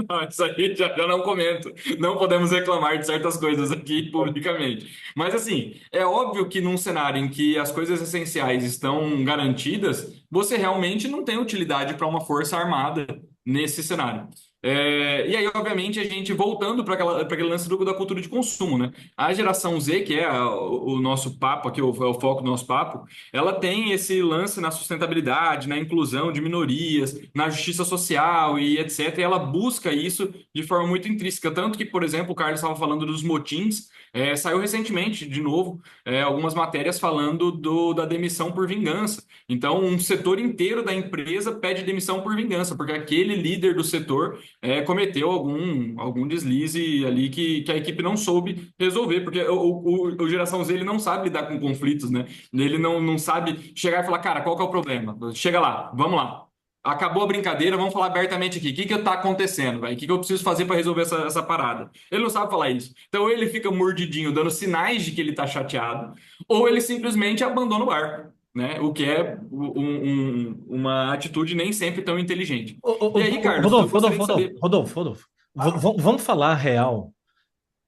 Não, isso aí já não comento. Não podemos reclamar de certas coisas aqui publicamente. Mas, assim, é óbvio que num cenário em que as coisas essenciais estão garantidas, você realmente não tem utilidade para uma força armada nesse cenário. E aí, obviamente, a gente voltando para aquele lance da cultura de consumo, né? A geração Z, que é o nosso papo aqui, é o foco do nosso papo, ela tem esse lance na sustentabilidade, na inclusão de minorias, na justiça social e etc. E ela busca isso de forma muito intrínseca. Tanto que, por exemplo, o Carlos estava falando dos motins, saiu recentemente, de novo, algumas matérias falando da demissão por vingança. Então, um setor inteiro da empresa pede demissão por vingança, porque aquele líder do setor cometeu algum deslize ali que a equipe não soube resolver, porque o Geração Z ele não sabe lidar com conflitos, né? Ele não sabe chegar e falar, cara, qual que é o problema? Chega lá, vamos lá. Acabou a brincadeira, vamos falar abertamente aqui. O que está acontecendo, velho? O que eu preciso fazer para resolver essa parada? Ele não sabe falar isso. Então, ou ele fica mordidinho, dando sinais de que ele está chateado, ou ele simplesmente abandona o barco, né? O que é uma atitude nem sempre tão inteligente. E aí, Carlos, eu Rodolfo, gostaria Rodolfo, de Rodolfo, saber. Rodolfo, Rodolfo. Vamos falar a real.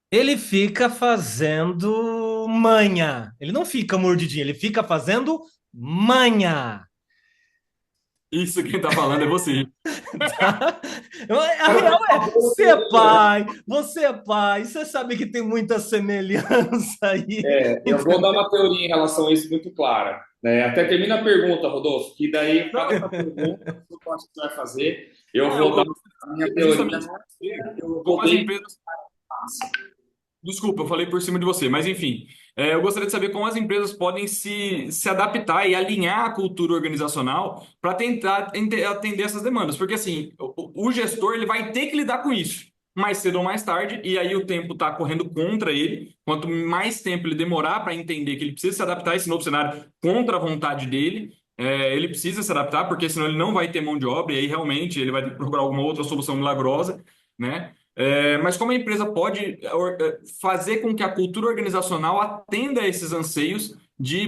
Ele fica fazendo manha. Ele não fica mordidinho, ele fica fazendo manha. Isso quem tá falando é você. Tá? A real é, você é pai, você sabe que tem muita semelhança aí. Eu vou dar uma teoria em relação a isso muito clara. Né? Até termina a pergunta, Rodolfo, que daí, Não, cada pergunta que eu acho que você vai fazer, eu É, vou dar a minha teoria, justamente eu como vou as ter. empresas. Desculpa, eu falei por cima de você, mas enfim. Eu gostaria de saber como as empresas podem se adaptar e alinhar a cultura organizacional para tentar atender essas demandas. Porque, assim, o gestor ele vai ter que lidar com isso mais cedo ou mais tarde, e aí o tempo está correndo contra ele. Quanto mais tempo ele demorar para entender que ele precisa se adaptar a esse novo cenário contra a vontade dele, ele precisa se adaptar, porque senão ele não vai ter mão de obra, e aí realmente ele vai ter que procurar alguma outra solução milagrosa, né? Mas como a empresa pode fazer com que a cultura organizacional atenda a esses anseios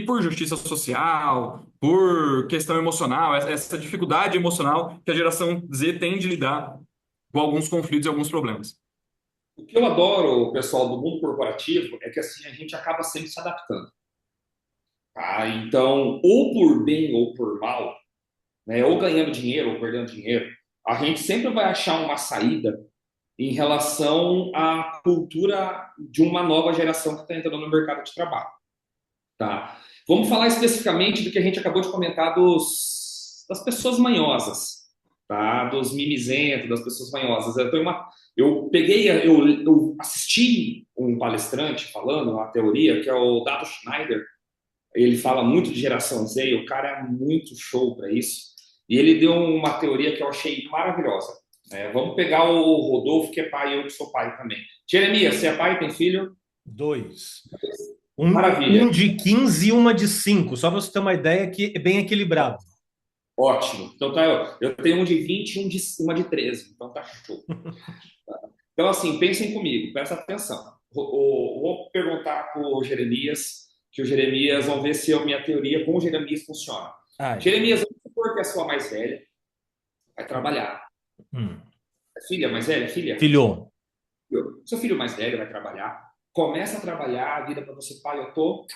por justiça social, por questão emocional, essa dificuldade emocional que a geração Z tem de lidar com alguns conflitos e alguns problemas. O que eu adoro, pessoal, do mundo corporativo é que assim a gente acaba sempre se adaptando. Tá? Então, ou por bem ou por mal, né, ou ganhando dinheiro ou perdendo dinheiro, a gente sempre vai achar uma saída em relação à cultura de uma nova geração que está entrando no mercado de trabalho. Tá? Vamos falar especificamente do que a gente acabou de comentar das pessoas manhosas, tá? Dos mimizentos, das pessoas manhosas. Eu assisti um palestrante falando uma teoria que é o Dado Schneider. Ele fala muito de geração Z, e o cara é muito show para isso. E ele deu uma teoria que eu achei maravilhosa. Vamos pegar o Rodolfo, que é pai, e eu que sou pai também. Jeremias, você é pai, tem filho? Dois. Maravilha. Um de 15 e uma de 5, só para você ter uma ideia que é bem equilibrado. Ótimo. Então tá, eu tenho um de 20 e uma de 13. Então tá show. Então, assim, pensem comigo, presta atenção. Vou perguntar para o Jeremias, que o Jeremias, vamos ver se a minha teoria com o Jeremias funciona. Ai. Jeremias, vamos supor que a sua mais velha vai trabalhar. Hum. É filha mais velha? Filha? Filho. Seu filho mais velho vai trabalhar. Começa a trabalhar, vira para você, pai, eu tô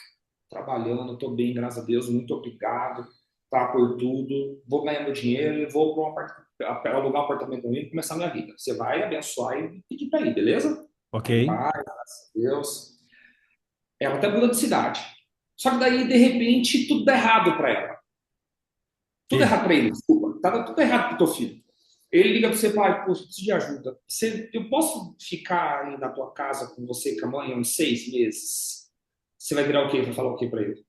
trabalhando, tô bem, graças a Deus, muito obrigado, tá, por tudo. Vou ganhar meu dinheiro e vou alugar um apartamento comigo e começar a minha vida. Você vai abençoar e pedir para ir, beleza? Ok. Pai, graças a Deus. Ela até muda de cidade. Só que daí, de repente, tudo dá errado para ela. Tudo errado para ele, desculpa. Tá tudo errado pro teu filho. Ele liga para você, pai, poxa, preciso de ajuda. Eu posso ficar aí na tua casa com você e com a mãe uns 6 meses? Você vai virar o quê? Vai falar o quê para ele?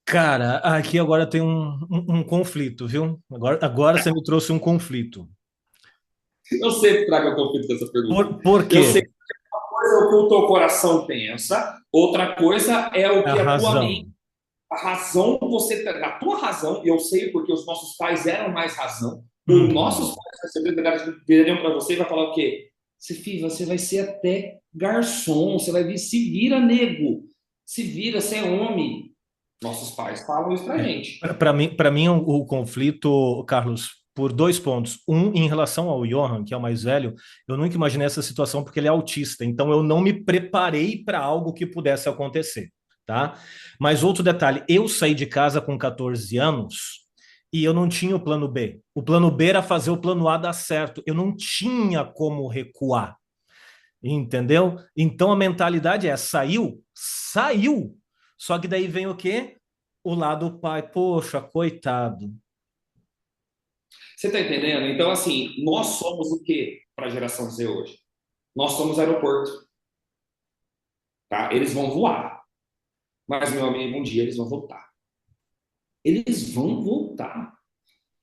Cara, aqui agora tem um conflito, viu? Agora você me trouxe um conflito. Eu sempre trago o conflito dessa pergunta. Por Eu quê? sei que uma coisa é o que o teu coração pensa, outra coisa é o A que a tua razão. mente, a razão, a tua razão, e eu sei porque os nossos pais eram mais razão, os nossos Uhum. pais virariam para você e vai falar o quê? Filho, você vai ser até garçom, você vai vir, se vira, nego, se vira, você é homem. Nossos pais falam isso pra gente. Para mim, o conflito, Carlos, por dois pontos. Um, em relação ao Johan, que é o mais velho, eu nunca imaginei essa situação porque ele é autista, então eu não me preparei para algo que pudesse acontecer, tá? Mas outro detalhe, eu saí de casa com 14 anos e eu não tinha o plano B. O plano B era fazer o plano A dar certo. Eu não tinha como recuar, entendeu? Então a mentalidade é: saiu, saiu. Só que daí vem o quê? O lado pai, poxa, coitado. Você tá entendendo? Então, assim, nós somos o quê para a geração Z hoje? Nós somos aeroporto, tá? Eles vão voar, mas, meu amigo, um dia eles vão voltar. Eles vão voltar.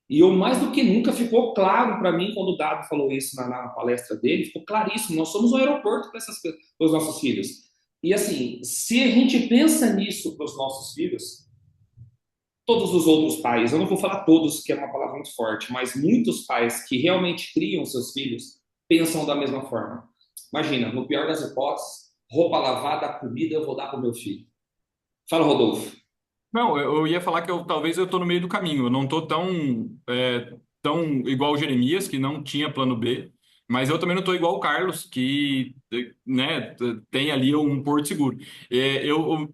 E eu, mais do que nunca, ficou claro para mim quando o Dado falou isso na palestra dele, ficou claríssimo, nós somos o aeroporto para os nossos filhos. E assim, se a gente pensa nisso para os nossos filhos, todos os outros pais, eu não vou falar todos, que é uma palavra muito forte, mas muitos pais que realmente criam seus filhos pensam da mesma forma. Imagina, no pior das hipóteses, roupa lavada, comida eu vou dar para o meu filho. Fala, Rodolfo. Não, eu ia falar que talvez eu estou no meio do caminho. Eu não estou tão igual o Jeremias, que não tinha plano B, mas eu também não estou igual o Carlos, que né, tem ali um porto seguro.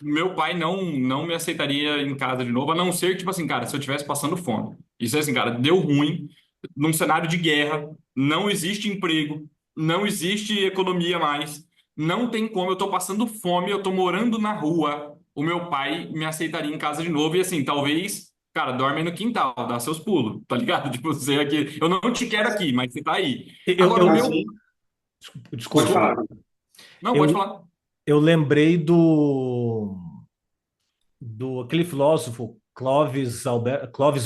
Meu pai não me aceitaria em casa de novo, a não ser, tipo assim, cara, se eu estivesse passando fome. Isso é assim, cara, deu ruim, num cenário de guerra, não existe emprego, não existe economia mais, não tem como, eu estou passando fome, eu estou morando na rua, o meu pai me aceitaria em casa de novo e assim, talvez, cara, dorme aí no quintal, dá seus pulos, tá ligado? Tipo, você aqui, eu não te quero aqui, mas você tá aí. Eu, Agora, o eu meu. Assim, pode desculpa. falar. Não, pode Eu, falar. Eu lembrei do aquele filósofo Clóvis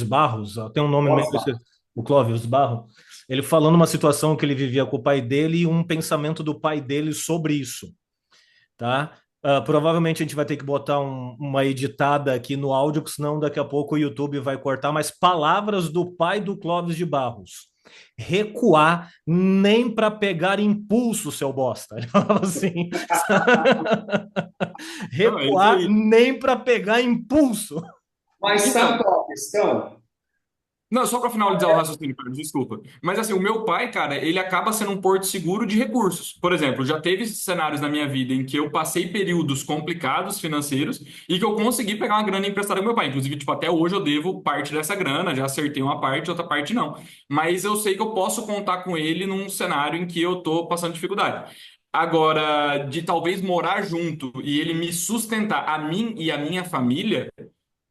Barros, tem um nome meio Nossa, o Clóvis Barros, ele falando uma situação que ele vivia com o pai dele e um pensamento do pai dele sobre isso, tá? Provavelmente a gente vai ter que botar uma editada aqui no áudio, porque senão daqui a pouco o YouTube vai cortar, mas palavras do pai do Clóvis de Barros. Recuar nem para pegar impulso, seu bosta. Ele falava assim. Não, é isso Recuar aí. nem para pegar impulso. mas sabe Então, qual é a questão? não, só para finalizar o raciocínio, cara, desculpa. Mas assim, o meu pai, cara, ele acaba sendo um porto seguro de recursos. Por exemplo, já teve cenários na minha vida em que eu passei períodos complicados financeiros e que eu consegui pegar uma grana emprestada com meu pai. Inclusive, tipo, até hoje eu devo parte dessa grana, já acertei uma parte, outra parte não. Mas eu sei que eu posso contar com ele num cenário em que eu tô passando dificuldade. Agora, de talvez morar junto e ele me sustentar, a mim e a minha família.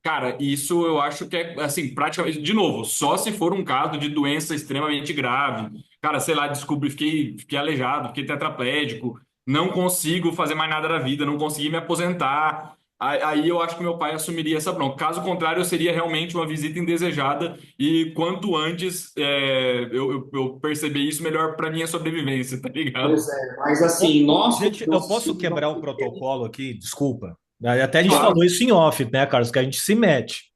Cara, isso eu acho que é, assim, praticamente, de novo, só se for um caso de doença extremamente grave. Cara, sei lá, descobri, fiquei aleijado, fiquei tetraplégico, não consigo fazer mais nada da vida, não consegui me aposentar. Aí eu acho que meu pai assumiria essa bronca. Caso contrário, seria realmente uma visita indesejada e quanto antes eu perceber isso, melhor para minha sobrevivência, tá ligado? Pois é, mas assim, Gente, eu nossos posso filhos não quebrar o têm medo. protocolo aqui? Desculpa. Até a gente Claro. falou isso em off, né, Carlos? Que a gente se mete.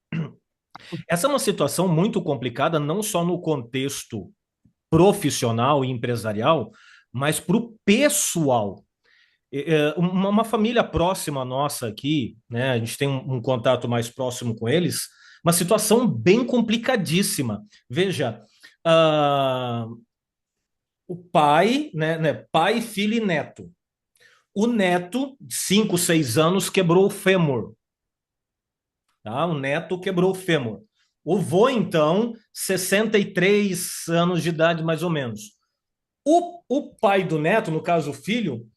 Essa é uma situação muito complicada, não só no contexto profissional e empresarial, mas para o pessoal. Uma família próxima nossa aqui, né? A gente tem um contato mais próximo com eles, uma situação bem complicadíssima. Veja, ah, o pai, pai, filho e neto. O neto, 5, 6 anos, quebrou o fêmur. Tá? O neto quebrou o fêmur. O vô, então, 63 anos de idade, mais ou menos. O pai do neto, no caso o filho,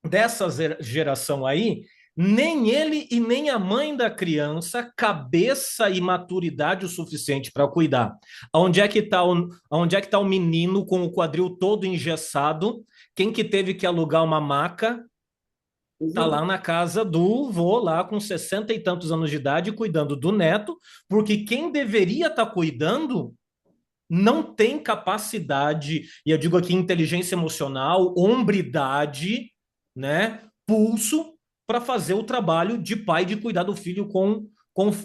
dessa geração aí, nem ele e nem a mãe da criança, cabeça e maturidade o suficiente para cuidar. Onde é que tá o menino com o quadril todo engessado? Quem que teve que alugar uma maca? O Tá lá vô. na casa do vô, lá com 60 e tantos anos de idade, cuidando do neto, porque quem deveria estar cuidando não tem capacidade, e eu digo aqui inteligência emocional, hombridade, né, pulso para fazer o trabalho de pai de cuidar do filho com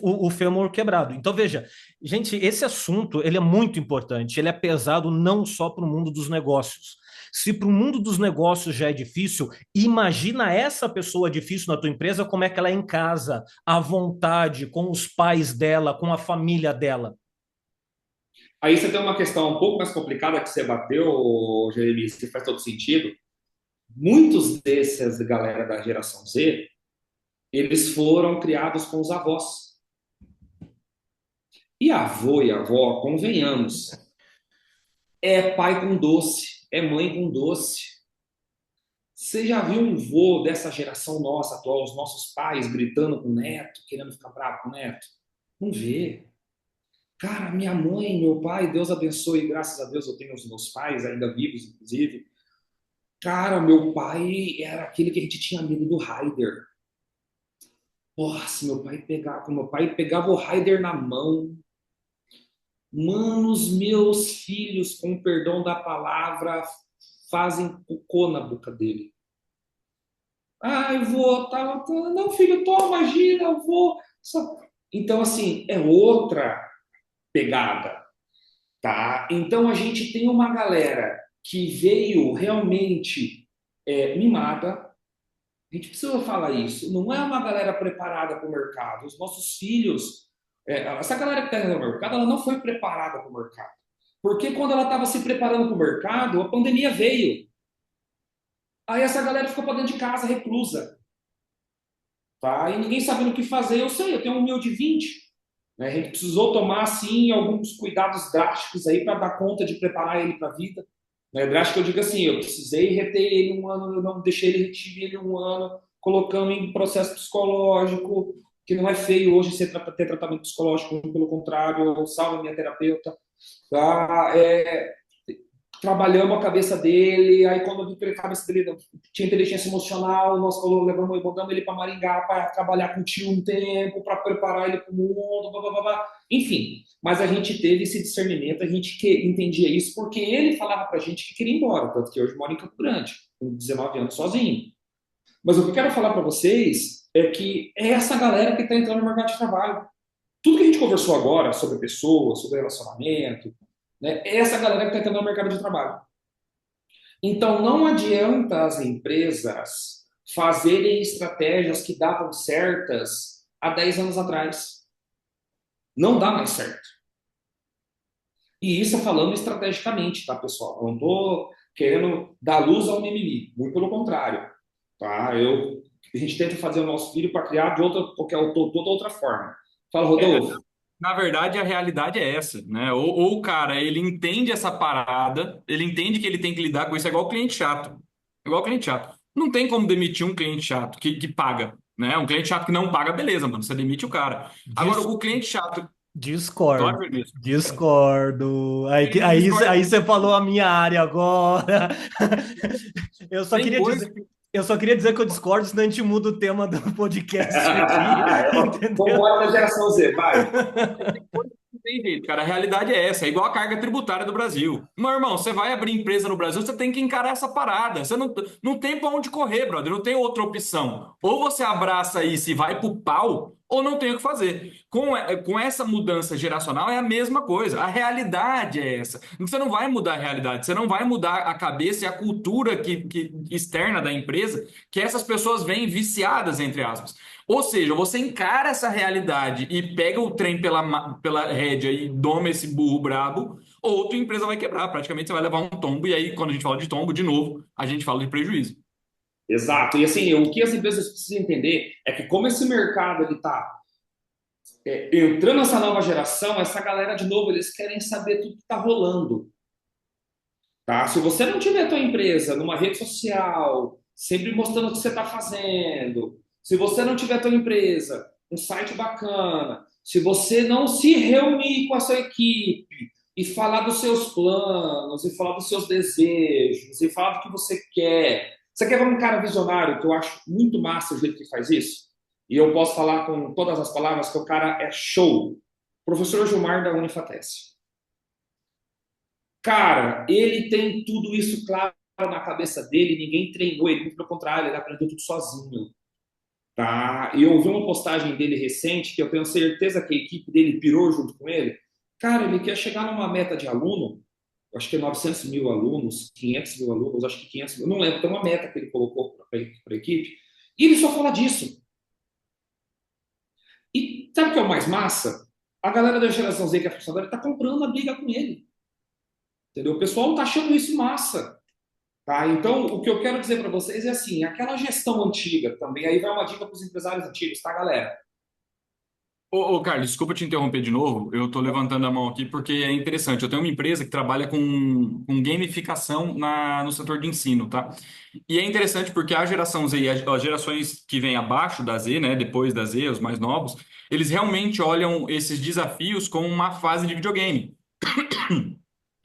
o fêmur quebrado. Então veja, gente, esse assunto ele é muito importante, ele é pesado não só para o mundo dos negócios. Se para o mundo dos negócios já é difícil, imagina essa pessoa difícil na tua empresa, como é que ela é em casa, à vontade, com os pais dela, com a família dela. Aí você tem uma questão um pouco mais complicada que você bateu, Jeremias, que faz todo sentido. Muitos desses galera da geração Z, eles foram criados com os avós. E avô e avó, convenhamos, é pai com doce, é mãe com doce. Você já viu um vô dessa geração nossa atual, os nossos pais gritando com o neto, querendo ficar bravo com o neto? Não vê. Cara, minha mãe, meu pai, Deus abençoe, graças a Deus eu tenho os meus pais ainda vivos, inclusive. Cara, meu pai era aquele que a gente tinha medo do Raider. Nossa, meu pai pegava o Raider na mão. Mano, os meus filhos, com perdão da palavra, fazem cocô na boca dele. Ai, vô, não, filho, toma, gira, eu vou. Então, assim, é outra pegada, tá? Então, a gente tem uma galera que veio realmente mimada. A gente precisa falar isso. Não é uma galera preparada para o mercado. Os nossos filhos, essa galera que está no mercado, ela não foi preparada para o mercado. Porque quando ela estava se preparando para o mercado, a pandemia veio. Aí essa galera ficou para dentro de casa, reclusa. Tá? E ninguém sabendo o que fazer. Eu sei, eu tenho um meu de 20. Né? A gente precisou tomar, assim, alguns cuidados drásticos aí para dar conta de preparar ele para a vida. Né? Drástico eu digo assim, eu precisei reter ele um ano, eu não deixei ele, retive ele um ano, colocando em processo psicológico, que não é feio hoje ter tratamento psicológico, pelo contrário, eu salvo minha terapeuta. Tá? trabalhamos a cabeça dele, aí quando eu vi que a cabeça dele tinha inteligência emocional, nós levamos, botamos ele para Maringá para trabalhar com o tio um tempo, para preparar ele para o mundo, blá, blá, blá, blá. Enfim. Mas a gente teve esse discernimento, a gente entendia isso, porque ele falava para a gente que queria ir embora, tanto que hoje mora em Campo Grande, com 19 anos sozinho. Mas o que eu quero falar para vocês é que é essa galera que está entrando no mercado de trabalho. Tudo que a gente conversou agora sobre pessoas, sobre relacionamento, né, é essa galera que está entrando no mercado de trabalho. Então, não adianta as empresas fazerem estratégias que davam certas há 10 anos atrás. Não dá mais certo. E isso é falando estrategicamente, tá, pessoal? Eu não estou querendo dar luz ao mimimi, muito pelo contrário. Tá? A gente tenta fazer o nosso filho para criar de toda outra forma. Fala, Rodolfo. Na verdade, a realidade é essa, né? Ou o cara, ele entende essa parada, ele entende que ele tem que lidar com isso, é igual o cliente chato. É igual o cliente chato. Não tem como demitir um cliente chato que paga, né? Um cliente chato que não paga, beleza, mano, você demite o cara. Agora, o cliente chato... Discordo. Claro, mesmo. Discordo. Aí, Ele aí, discorda. aí você falou a minha área agora. Eu só Tem queria coisa dizer, que eu só queria dizer que eu discordo, senão a gente muda o tema do podcast aqui, entendeu? Vambora na geração Z, vai. tem coisa que não tem jeito, cara. A realidade é essa, é igual a carga tributária do Brasil. Meu irmão, você vai abrir empresa no Brasil, você tem que encarar essa parada. Você não tem pra onde correr, brother. Não tem outra opção. Ou você abraça isso e vai pro pau, ou não tem o que fazer. Com essa mudança geracional é a mesma coisa. A realidade é essa. Você não vai mudar a realidade, você não vai mudar a cabeça e a cultura externa da empresa que essas pessoas vêm viciadas, entre aspas. Ou seja, você encara essa realidade e pega o trem pela rédea e doma esse burro brabo, ou tua empresa vai quebrar. Praticamente você vai levar um tombo, e aí, quando a gente fala de tombo, de novo, a gente fala de prejuízo. Exato. E assim, o que as empresas precisam entender é que como esse mercado ele está entrando nessa nova geração, essa galera, de novo, eles querem saber tudo que está rolando. Tá? Se você não tiver a tua empresa numa rede social, sempre mostrando o que você está fazendo, se você não tiver a tua empresa um site bacana, se você não se reunir com a sua equipe e falar dos seus planos, e falar dos seus desejos, e falar do que você quer. Você quer ver um cara visionário, que eu acho muito massa o jeito que faz isso? E eu posso falar com todas as palavras que o cara é show. Professor Gilmar da Unifatec. Cara, ele tem tudo isso claro na cabeça dele, ninguém treinou ele, muito pelo contrário, ele aprendeu tudo sozinho. Tá? E eu ouvi uma postagem dele recente, que eu tenho certeza que a equipe dele pirou junto com ele. Cara, ele quer chegar numa meta de aluno, acho que é 900 mil alunos, 500 mil alunos, acho que 500 mil, não lembro, tem uma meta que ele colocou para a equipe, e ele só fala disso. E sabe o que é o mais massa? A galera da geração Z, que é funcionária, está comprando a briga com ele. Entendeu? O pessoal está achando isso massa. Tá? Então, o que eu quero dizer para vocês é assim, aquela gestão antiga também, aí vai uma dica para os empresários antigos, tá, galera? Ô, Carlos, desculpa te interromper de novo. Eu tô levantando a mão aqui porque é interessante. Eu tenho uma empresa que trabalha com gamificação no setor de ensino, tá? E é interessante porque a geração Z e as gerações que vêm abaixo da Z, né, depois da Z, os mais novos, eles realmente olham esses desafios como uma fase de videogame,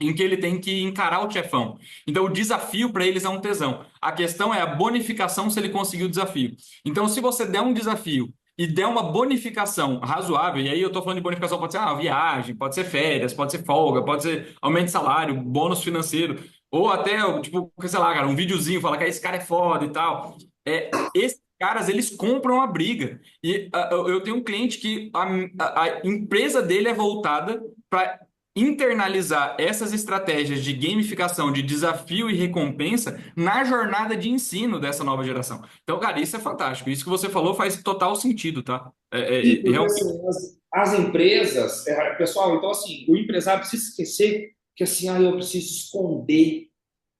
em que ele tem que encarar o chefão. Então, o desafio para eles é um tesão. A questão é a bonificação se ele conseguir o desafio. Então, se você der um desafio e der uma bonificação razoável, e aí eu estou falando de bonificação, pode ser uma viagem, pode ser férias, pode ser folga, pode ser aumento de salário, bônus financeiro, ou até, tipo, sei lá, cara, um videozinho, falar que esse cara é foda e tal. Esses caras, eles compram a briga. E eu tenho um cliente que a empresa dele é voltada para internalizar essas estratégias de gamificação, de desafio e recompensa na jornada de ensino dessa nova geração. Então, cara, isso é fantástico. Isso que você falou faz total sentido, tá? E porque Realmente. assim, as empresas, pessoal, então assim, o empresário precisa esquecer que assim, eu preciso esconder.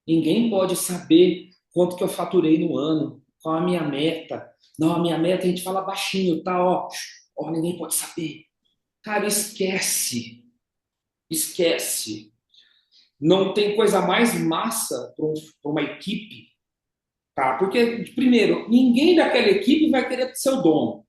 Ninguém pode saber quanto que eu faturei no ano, qual a minha meta. Não, a minha meta a gente fala baixinho, tá? Ó, ninguém pode saber. Cara, esquece. Esquece. Não tem coisa mais massa para uma equipe, tá? Porque, primeiro, ninguém daquela equipe vai querer ser o dono.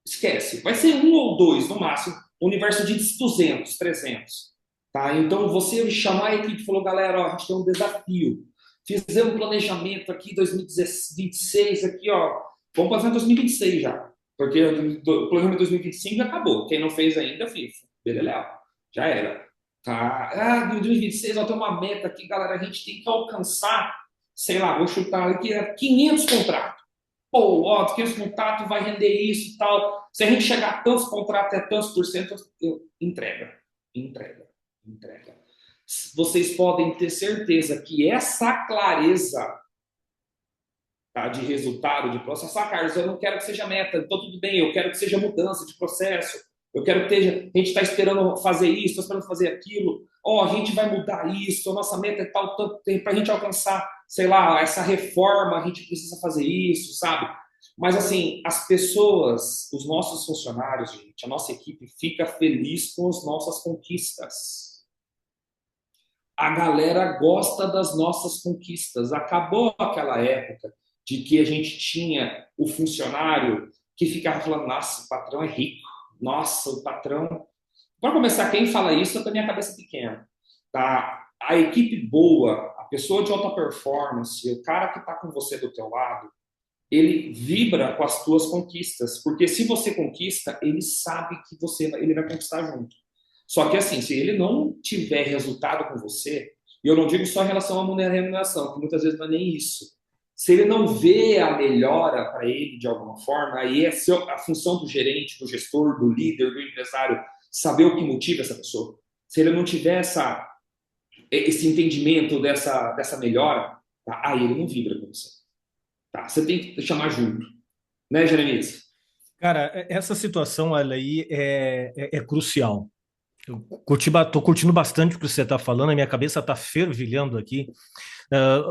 Esquece. Vai ser um ou dois, no máximo. Um universo de 200, 300. Tá? Então, você chamar a equipe e falou, galera, ó, a gente tem um desafio. Fizemos um planejamento aqui, 2026, aqui, ó. Vamos passar em 2026 já. Porque o planejamento de 2025 já acabou. Quem não fez ainda, FIFA. Beleza, já era. Tá? Ah, 2026, ó, tem uma meta aqui, galera. A gente tem que alcançar, sei lá, vou chutar aqui, 500 contratos. Pô, ó, 500 contratos vai render isso e tal. Se a gente chegar a tantos contratos, é tantos por cento, entrega. Entrega. Entrega. Vocês podem ter certeza que essa clareza, tá, de resultado, de processo, Carlos, eu não quero que seja meta, então tudo bem, eu quero que seja mudança de processo, eu quero que a gente está esperando fazer isso, está esperando fazer aquilo, ó, a gente vai mudar isso, a nossa meta é tal, tanto tempo, para a gente alcançar, sei lá, essa reforma, a gente precisa fazer isso, sabe? Mas, assim, as pessoas, os nossos funcionários, gente, a nossa equipe fica feliz com as nossas conquistas. A galera gosta das nossas conquistas. Acabou aquela época de que a gente tinha o funcionário que ficava falando: nossa, o patrão é rico, nossa, o patrão. Para começar, quem fala isso é da minha cabeça pequena. Tá? A equipe boa, a pessoa de alta performance, o cara que está com você do teu lado, ele vibra com as tuas conquistas, porque se você conquista, ele sabe que ele vai conquistar junto. Só que assim, se ele não tiver resultado com você, e eu não digo só em relação à remuneração, que muitas vezes não é nem isso. Se ele não vê a melhora para ele de alguma forma, aí é a função do gerente, do gestor, do líder, do empresário, saber o que motiva essa pessoa. Se ele não tiver esse entendimento dessa melhora, tá? Aí ele não vibra com você. Tá? Você tem que chamar junto. Né, Jeremias? Cara, essa situação olha aí é crucial. Tô curtindo bastante o que você está falando, a minha cabeça está fervilhando aqui.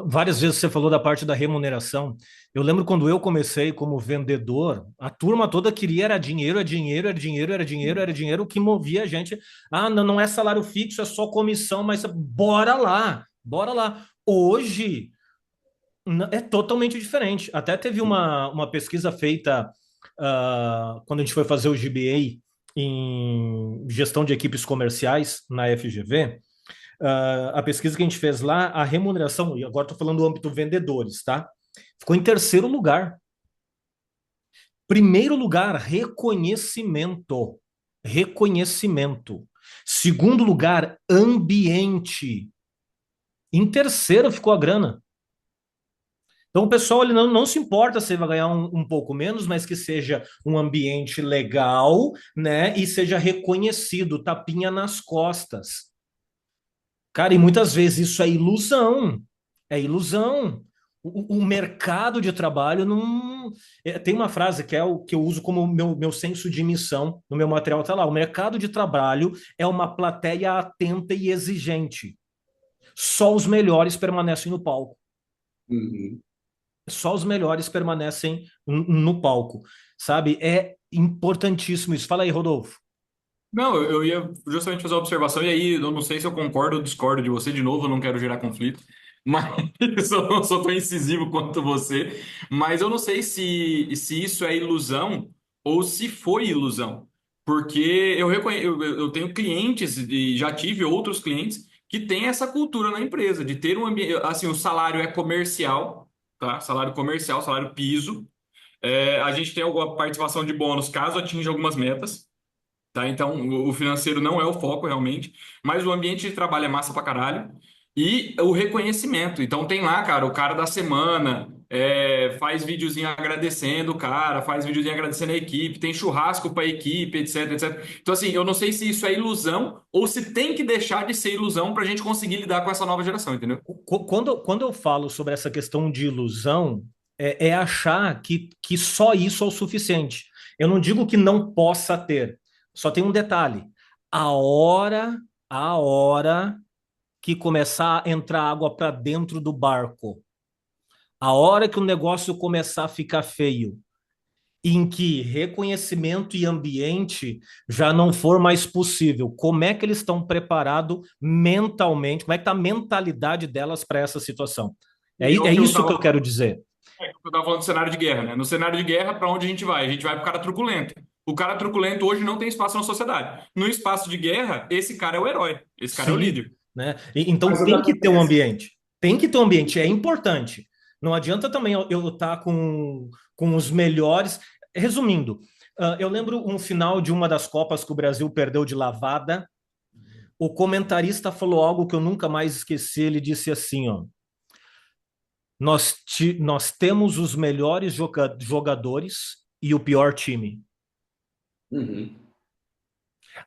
Várias vezes você falou da parte da remuneração. Eu lembro quando eu comecei como vendedor, a turma toda queria era dinheiro, é dinheiro, era dinheiro, era dinheiro, era dinheiro, o que movia a gente. Ah, não, não é salário fixo, é só comissão, mas bora lá, bora lá. Hoje é totalmente diferente. Até teve uma pesquisa feita quando a gente foi fazer o GBA em gestão de equipes comerciais na FGV. A pesquisa que a gente fez lá, a remuneração, e agora estou falando do âmbito vendedores, tá? Ficou em terceiro lugar. Primeiro lugar, reconhecimento. Reconhecimento. Segundo lugar, ambiente. Em terceiro ficou a grana. Então, o pessoal ele não se importa se vai ganhar um pouco menos, mas que seja um ambiente legal, né? E seja reconhecido, tapinha nas costas. Cara, e muitas vezes isso é ilusão. É ilusão. O mercado de trabalho não. Tem uma frase que é o que eu uso como meu senso de missão no meu material, tá lá. O mercado de trabalho é uma plateia atenta e exigente. Só os melhores permanecem no palco. Uhum. Só os melhores permanecem no palco, sabe? É importantíssimo isso. Fala aí, Rodolfo. Não, eu ia justamente fazer uma observação, e aí eu não sei se eu concordo ou discordo de você, de novo, eu não quero gerar conflito, mas eu não sou tão incisivo quanto você, mas eu não sei se isso é ilusão ou se foi ilusão, porque eu tenho clientes e já tive outros clientes que têm essa cultura na empresa, de ter um ambiente, assim, o salário é comercial, tá? Salário comercial, salário piso, a gente tem alguma participação de bônus caso atinja algumas metas. Tá? Então, o financeiro não é o foco realmente, mas o ambiente de trabalho é massa pra caralho e o reconhecimento. Então, tem lá, cara, o cara da semana faz videozinho agradecendo o cara, faz videozinho agradecendo a equipe, tem churrasco pra equipe, etc, etc. Então, assim, eu não sei se isso é ilusão ou se tem que deixar de ser ilusão pra gente conseguir lidar com essa nova geração, entendeu? Quando eu falo sobre essa questão de ilusão, é achar que só isso é o suficiente. Eu não digo que não possa ter, só tem um detalhe. A hora, a hora que começar a entrar água para dentro do barco, a hora que o negócio começar a ficar feio, em que reconhecimento e ambiente já não for mais possível, como é que eles estão preparados mentalmente, como é que está a mentalidade delas para essa situação? E é o É que eu isso que tava, eu quero dizer. eu tava falando do cenário de guerra, né? No cenário de guerra, para onde a gente vai? A gente vai pro cara truculento. O cara truculento hoje não tem espaço na sociedade. No espaço de guerra, esse cara é o herói, esse cara é o Sim, líder. né? Então Mas o que tem que ter um acontece? ambiente. Tem que ter um ambiente, é importante. Não adianta também eu estar com os melhores. Resumindo, eu lembro um final de uma das Copas que o Brasil perdeu de lavada. O comentarista falou algo que eu nunca mais esqueci. Ele disse assim: ó, nós temos os melhores jogadores e o pior time. Uhum.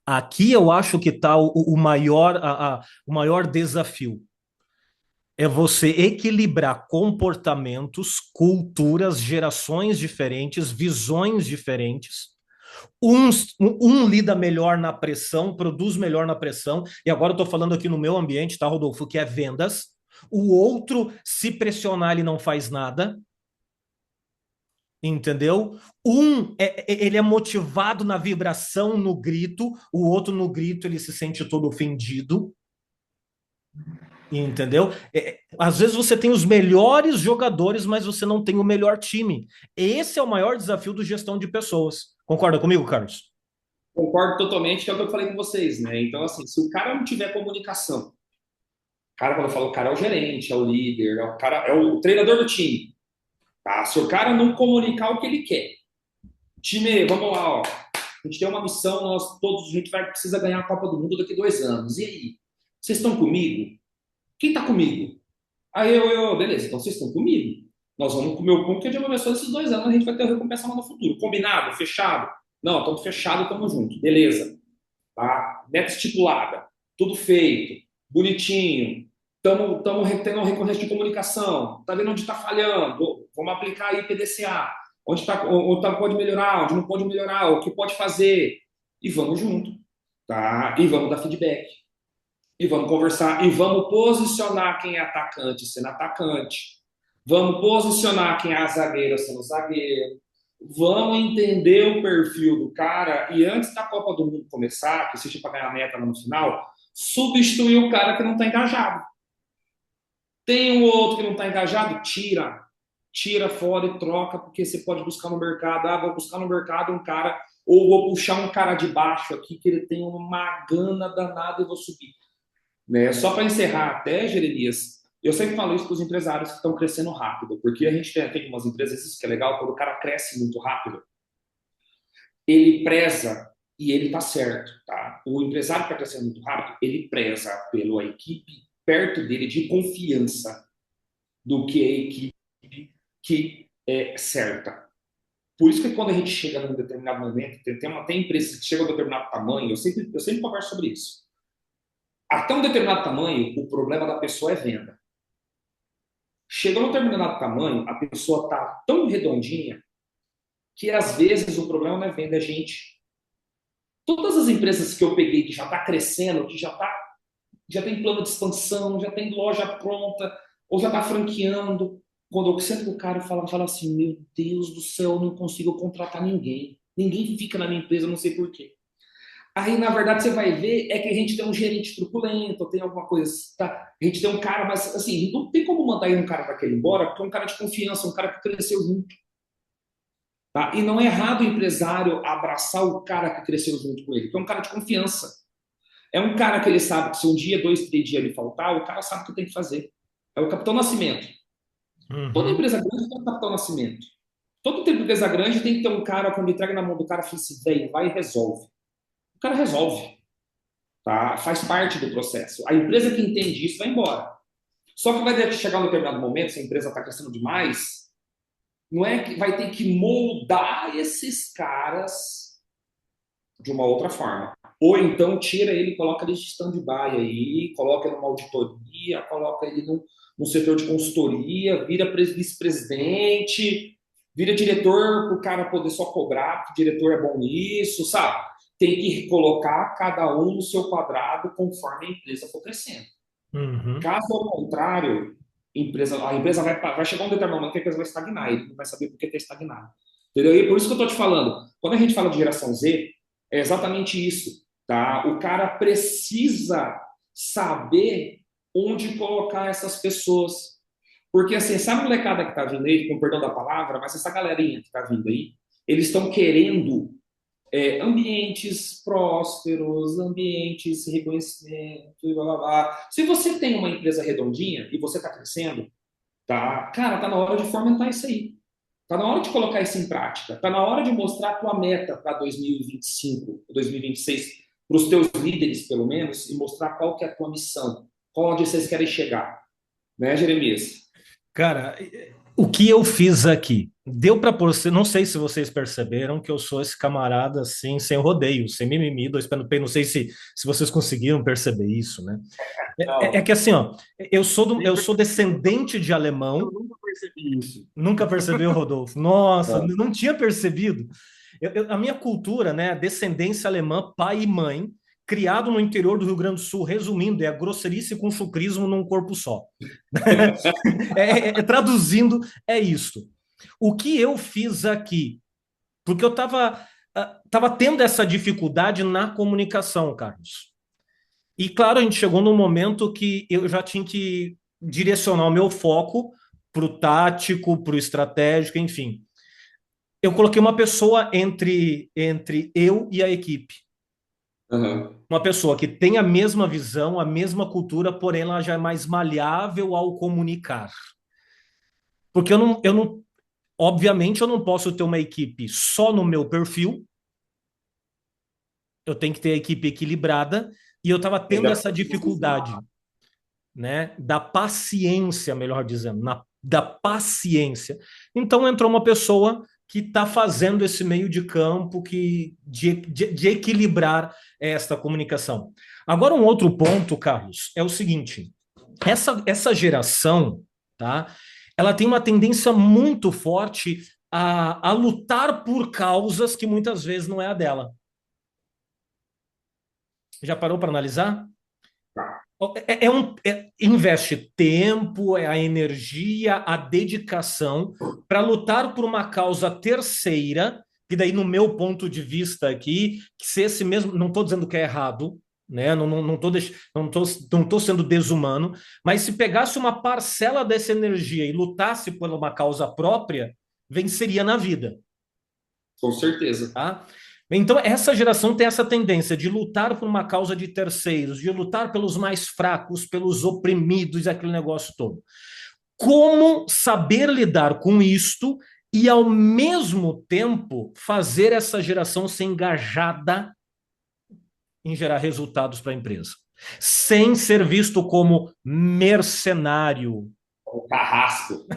Aqui eu acho que está o maior, o maior desafio. É você equilibrar comportamentos, culturas, gerações diferentes, visões diferentes. Um lida melhor na pressão, produz melhor na pressão, e agora eu estou falando aqui no meu ambiente, tá, Rodolfo, que é vendas. O outro, se pressionar, ele não faz nada, entendeu? Ele é motivado na vibração, no grito, o outro no grito ele se sente todo ofendido. Entendeu? Às vezes você tem os melhores jogadores, mas você não tem o melhor time. Esse é o maior desafio do gestão de pessoas. Concorda comigo, Carlos? Concordo totalmente, que é o que eu falei com vocês, né? Então, assim, se o cara não tiver comunicação, o cara, quando eu falo, o cara é o gerente, é o líder, é o cara, é o treinador do time, tá? Se o cara não comunicar o que ele quer, time, vamos lá, ó. A gente tem uma missão, nós todos, a gente vai precisa ganhar a Copa do Mundo daqui 2 anos. E aí? Vocês estão comigo? Quem tá comigo? Aí beleza, então vocês estão comigo. Nós vamos comer o pão que a gente começou esses 2 anos, a gente vai ter recompensa lá no futuro. Combinado? Fechado? Não, estamos fechados, estamos juntos. Beleza. Tá? Meta estipulada. Tudo feito. Bonitinho. Estamos tendo um recorrente de comunicação. Tá vendo onde está falhando? Vamos aplicar aí PDCA. Onde pode melhorar, onde não pode melhorar, o que pode fazer. E vamos junto. Tá? E vamos dar feedback. E vamos conversar. E vamos posicionar quem é atacante sendo atacante. Vamos posicionar quem é zagueiro sendo zagueiro. Vamos entender o perfil do cara e antes da Copa do Mundo começar, que seja para ganhar a meta no final, substituir o cara que não está engajado. Tem um outro que não está engajado? Tira. Tira fora e troca, porque você pode buscar no mercado. Ah, vou buscar no mercado um cara, ou vou puxar um cara de baixo aqui, que ele tem uma gana danada e vou subir. Né? Só para encerrar até, Jeremias, eu sempre falo isso para os empresários que estão crescendo rápido, porque a gente tem umas empresas, isso que é legal, quando o cara cresce muito rápido, ele preza, e ele está certo, tá? O empresário que está crescendo muito rápido, ele preza pela equipe perto dele de confiança do que a equipe que é certa. Por isso que quando a gente chega num determinado momento, tem empresas que chegam a um determinado tamanho, eu sempre converso sobre isso. Até um determinado tamanho, o problema da pessoa é venda. Chegou a um determinado tamanho, a pessoa está tão redondinha que às vezes o problema não é venda, é gente. Todas as empresas que eu peguei que já está crescendo, que já tem plano de expansão, já tem loja pronta, ou já está franqueando, quando eu sento com o cara e fala assim, meu Deus do céu, eu não consigo contratar ninguém. Ninguém fica na minha empresa, não sei por quê. Aí, na verdade, você vai ver é que a gente tem um gerente truculento, tem alguma coisa, tá? A gente tem um cara, mas assim, não tem como mandar um cara daquele embora, porque é um cara de confiança, um cara que cresceu junto. Tá? E não é errado o empresário abraçar o cara que cresceu junto com ele, porque é um cara de confiança. É um cara que ele sabe que se um dia, 2, 3 dias ele faltar, o cara sabe o que tem que fazer. É o Capitão Nascimento. Toda empresa grande tem um Capitão Nascimento. Toda empresa grande tem que ter um cara, quando entrega na mão do cara, fala assim, velho, vai e resolve. O cara resolve. Tá? Faz parte do processo. A empresa que entende isso vai embora. Só que vai chegar um determinado momento, se a empresa está crescendo demais, não é que vai ter que moldar esses caras de uma outra forma. Ou então tira ele, coloca ele de stand-by aí, coloca ele numa auditoria, coloca ele num setor de consultoria, vira vice-presidente, vira diretor para o cara poder só cobrar, porque o diretor é bom nisso, sabe? Tem que colocar cada um no seu quadrado conforme a empresa for crescendo. Caso ao contrário, a empresa vai chegar um determinado momento que a empresa vai estagnar, ele não vai saber por que está estagnado. Entendeu? E por isso que eu estou te falando, quando a gente fala de geração Z, é exatamente isso. Tá? O cara precisa saber onde colocar essas pessoas. Porque, assim, essa molecada que está vindo aí, com perdão da palavra, mas essa galerinha que está vindo aí, eles estão querendo ambientes prósperos, ambientes de reconhecimento, e blá, blá, blá. Se você tem uma empresa redondinha e você está crescendo, tá? Cara, tá na hora de fomentar isso aí. Tá na hora de colocar isso em prática. Tá na hora de mostrar a tua meta para 2025, 2026, para os teus líderes, pelo menos, e mostrar qual que é a tua missão, onde vocês querem chegar, né, Jeremias? Cara, o que eu fiz aqui? Deu para você, não sei se vocês perceberam que eu sou esse camarada assim, sem rodeio, sem mimimi, dois pés no peito, não sei se vocês conseguiram perceber isso, né? É Não, que assim, ó, Nem eu per- sou descendente de Eu alemão, nunca percebi isso. nunca percebeu, Rodolfo? Nossa, não. não tinha percebido. A minha cultura, né, descendência alemã, pai e mãe, criado no interior do Rio Grande do Sul, resumindo, é a grosserice com chucrismo num corpo só. Traduzindo, é isso. O que eu fiz aqui? Porque eu tava tendo essa dificuldade na comunicação, Carlos. E claro, a gente chegou num momento que eu já tinha que direcionar o meu foco para o tático, para o estratégico, enfim. Eu coloquei uma pessoa entre eu e a equipe. Aham. Uma pessoa que tem a mesma visão, a mesma cultura, porém ela já é mais maleável ao comunicar. Porque obviamente, eu não posso ter uma equipe só no meu perfil, eu tenho que ter a equipe equilibrada, e eu estava tendo Ainda essa dificuldade, né, da paciência, melhor dizendo, da paciência. Então entrou uma pessoa que está fazendo esse meio de campo de equilibrar esta comunicação. Agora, um outro ponto, Carlos, é o seguinte: essa geração, tá? Ela tem uma tendência muito forte a lutar por causas que muitas vezes não é a dela. Já parou para analisar? Investe tempo, é a energia, a dedicação para lutar por uma causa terceira, que daí, no meu ponto de vista aqui, que se esse mesmo, não estou dizendo que é errado, né? Não tô sendo desumano, mas se pegasse uma parcela dessa energia e lutasse por uma causa própria, venceria na vida. com certeza. Tá? Então, essa geração tem essa tendência de lutar por uma causa de terceiros, de lutar pelos mais fracos, pelos oprimidos, aquele negócio todo. Como saber lidar com isto e, ao mesmo tempo, fazer essa geração ser engajada em gerar resultados para a empresa, sem ser visto como mercenário. O carrasco.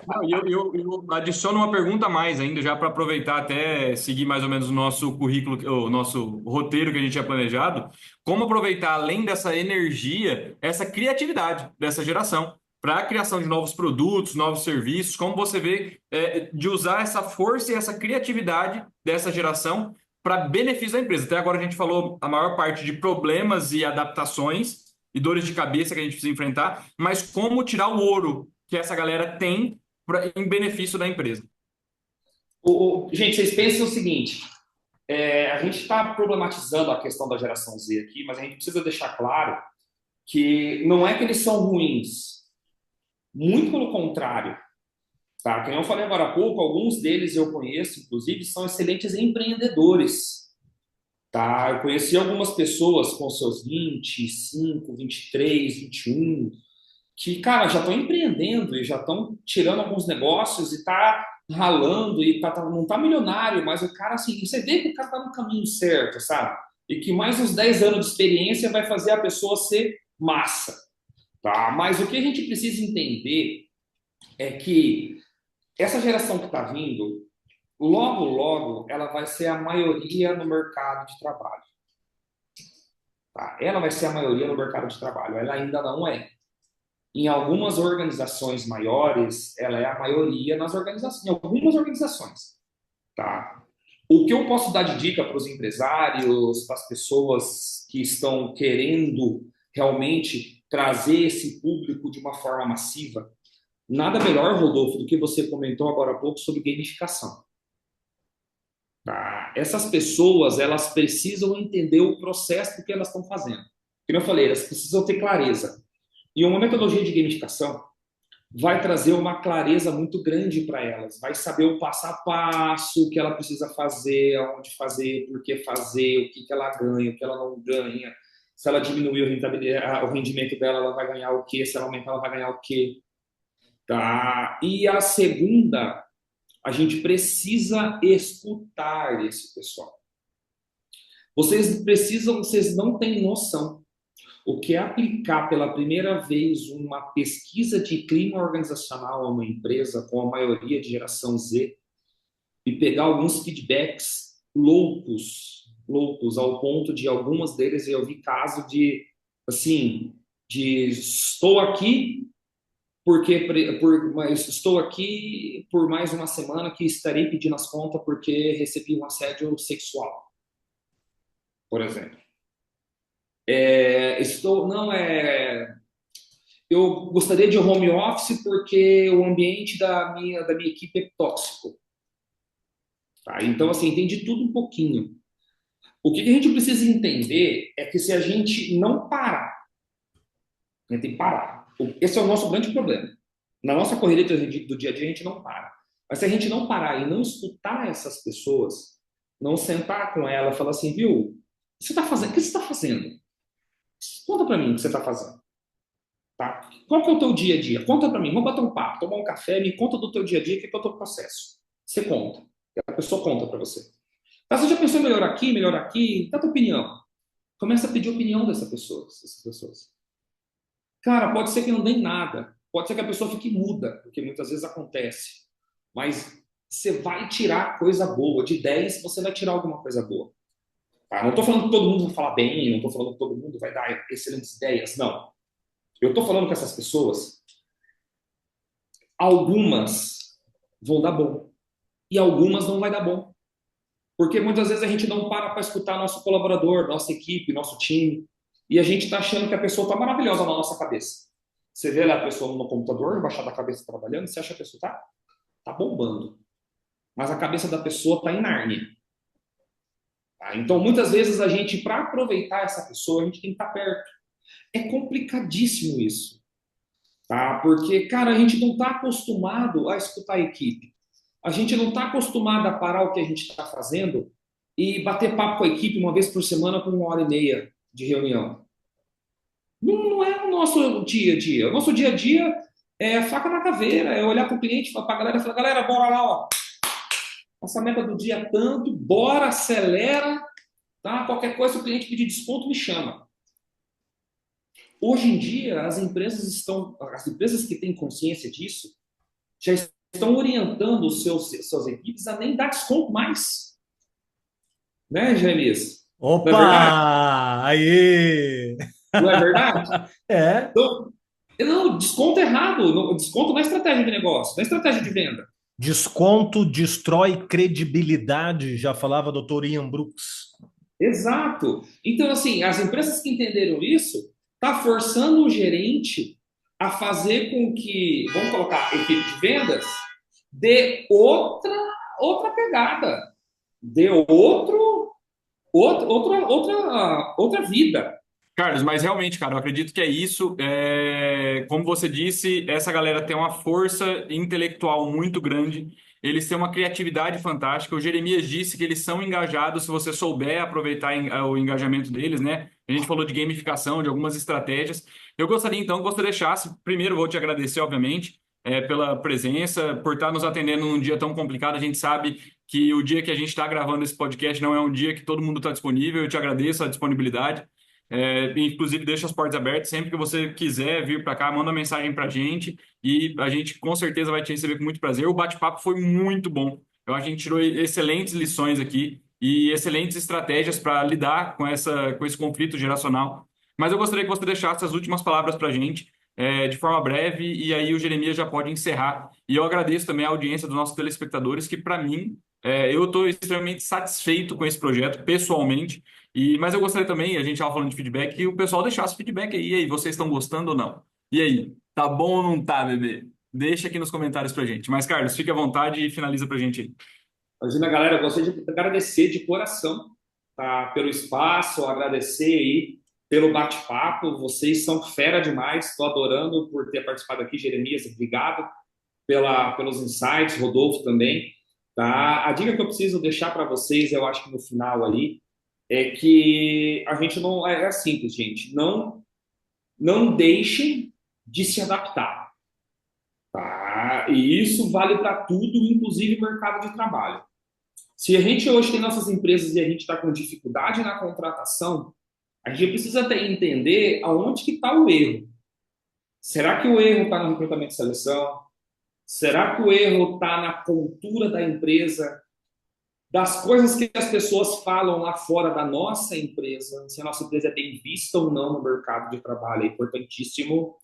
Não, eu adiciono uma pergunta a mais ainda, já para aproveitar até seguir mais ou menos o nosso currículo, o nosso roteiro que a gente tinha planejado. Como aproveitar, além dessa energia, essa criatividade dessa geração para a criação de novos produtos, novos serviços? Como você vê de usar essa força e essa criatividade dessa geração para benefício da empresa? Até agora a gente falou a maior parte de problemas e adaptações e dores de cabeça que a gente precisa enfrentar, mas como tirar o ouro que essa galera tem em benefício da empresa. Gente, vocês pensem o seguinte: a gente está problematizando a questão da geração Z aqui, mas a gente precisa deixar claro que não é que eles são ruins, muito pelo contrário. Tá? Como eu falei agora há pouco, alguns deles eu conheço, inclusive, são excelentes empreendedores. Tá? Eu conheci algumas pessoas com seus 25, 23, 21, que, cara, já estão empreendendo e já estão tirando alguns negócios e tá ralando e não tá milionário, mas o cara, assim, você vê que o cara tá no caminho certo, sabe? E que mais uns 10 anos de experiência vai fazer a pessoa ser massa, tá? Mas o que a gente precisa entender é que essa geração que está vindo, logo, logo, ela vai ser a maioria no mercado de trabalho, tá? Ela vai ser a maioria no mercado de trabalho, ela ainda não é. Em algumas organizações maiores, ela é a maioria nas organizações, em algumas organizações, tá? O que eu posso dar de dica para os empresários, para as pessoas que estão querendo realmente trazer esse público de uma forma massiva, nada melhor, Rodolfo, do que você comentou agora há pouco sobre gamificação. Tá? Essas pessoas, elas precisam entender o processo do que elas estão fazendo. Como eu falei, elas precisam ter clareza. E uma metodologia de gamificação vai trazer uma clareza muito grande para elas, vai saber o passo a passo, o que ela precisa fazer, aonde fazer, por que fazer, o que ela ganha, o que ela não ganha. Se ela diminuir o rendimento dela, ela vai ganhar o quê? Se ela aumentar, ela vai ganhar o quê? Tá? E a segunda, a gente precisa escutar esse pessoal. Vocês não têm noção o que é aplicar pela primeira vez uma pesquisa de clima organizacional a uma empresa com a maioria de geração Z e pegar alguns feedbacks loucos, ao ponto de algumas deles eu vi caso de, assim, de estou aqui mas estou aqui por mais uma semana que estarei pedindo as contas porque recebi um assédio sexual, por exemplo. Eu gostaria de home office porque o ambiente da minha equipe é tóxico. Tá? Então, assim, tem de tudo um pouquinho. O que a gente precisa entender é que se a gente não parar, a gente tem que parar. Esse é o nosso grande problema. Na nossa correria do dia a dia, a gente não para. Mas se a gente não parar e não escutar essas pessoas, não sentar com ela e falar assim, viu, o que você está fazendo? O que você está fazendo? Conta para mim o que você está fazendo. Tá? Qual que é o teu dia a dia? Conta para mim, vamos bater um papo, tomar um café, me conta do teu dia a dia, o que é o teu processo. Você conta. A pessoa conta para você. Tá, você já pensou em melhor aqui? Dá tua opinião. Começa a pedir opinião dessas pessoas. Cara, pode ser que não dê nada. Pode ser que a pessoa fique muda, porque muitas vezes acontece. Mas você vai tirar coisa boa. De 10, você vai tirar alguma coisa boa. Tá? Não estou falando que todo mundo vai falar bem, não estou falando que todo mundo vai dar excelentes ideias, não. Eu estou falando que essas pessoas, algumas vão dar bom e algumas não vai dar bom. Porque muitas vezes a gente não para escutar nosso colaborador, nossa equipe, nosso time, e a gente está achando que a pessoa está maravilhosa na nossa cabeça. Você vê lá a pessoa no computador, embaixo da cabeça trabalhando, você acha que a pessoa tá bombando. Mas a cabeça da pessoa está em Nárnia. Tá? Então, muitas vezes, a gente, para aproveitar essa pessoa, a gente tem que estar perto. É complicadíssimo isso. Tá? Porque, cara, a gente não está acostumado a escutar a equipe. A gente não está acostumado a parar o que a gente está fazendo e bater papo com a equipe uma vez por semana com 1h30 de reunião. Não é o nosso dia a dia. O nosso dia a dia é faca na caveira, é olhar para o cliente, para a galera e falar, galera, bora lá, ó. Nossa meta do dia é tanto, bora, acelera, tá? Qualquer coisa, se o cliente pedir desconto, me chama. Hoje em dia, as empresas que têm consciência disso, já estão orientando suas equipes a nem dar desconto mais. Né, Jeremias? Não é verdade? Opa! Aí! Não é verdade? É. Então, não, desconto errado. Desconto não é estratégia de negócio, não é estratégia de venda. Desconto destrói credibilidade, já falava doutor Ian Brooks. Exato. Então, assim, as empresas que entenderam isso, tá forçando o gerente a fazer com que, vamos colocar, a equipe de vendas, dê outra pegada, dê outra vida. Carlos, mas realmente, cara, eu acredito que é isso. Como você disse, essa galera tem uma força intelectual muito grande. Eles têm uma criatividade fantástica. O Jeremias disse que eles são engajados se você souber aproveitar o engajamento deles, né? A gente falou de gamificação, de algumas estratégias. Eu gostaria, então, que você deixasse. Primeiro, vou te agradecer, obviamente, pela presença, por estar nos atendendo num dia tão complicado. A gente sabe que o dia que a gente está gravando esse podcast não é um dia que todo mundo está disponível. Eu te agradeço a disponibilidade. Inclusive, deixa as portas abertas. Sempre que você quiser vir para cá, manda mensagem para a gente e a gente com certeza vai te receber com muito prazer. O bate-papo foi muito bom. Eu acho que a gente tirou excelentes lições aqui e excelentes estratégias para lidar com esse conflito geracional. Mas eu gostaria que você deixasse as últimas palavras para a gente, de forma breve, e aí o Jeremias já pode encerrar. E eu agradeço também a audiência dos nossos telespectadores, que para mim, eu estou extremamente satisfeito com esse projeto, pessoalmente. Mas eu gostaria também, a gente estava falando de feedback, que o pessoal deixasse feedback aí. E aí, vocês estão gostando ou não? E aí, tá bom ou não tá, bebê? Deixa aqui nos comentários pra gente. Mas, Carlos, fique à vontade e finaliza pra gente aí. Imagina, galera, eu gostaria de agradecer de coração, tá, pelo espaço, agradecer aí pelo bate-papo. Vocês são fera demais. Estou adorando por ter participado aqui, Jeremias. Obrigado pelos insights, Rodolfo também. Tá? A dica que eu preciso deixar para vocês, eu acho que no final ali, é que a gente não... É simples, gente. Não deixem de se adaptar. Tá? E isso vale para tudo, inclusive mercado de trabalho. Se a gente hoje tem nossas empresas e a gente está com dificuldade na contratação, a gente precisa até entender aonde que está o erro. Será que o erro está no recrutamento e seleção? Será que o erro está na cultura da empresa? Das coisas que as pessoas falam lá fora da nossa empresa? Se a nossa empresa é bem vista ou não no mercado de trabalho, é importantíssimo,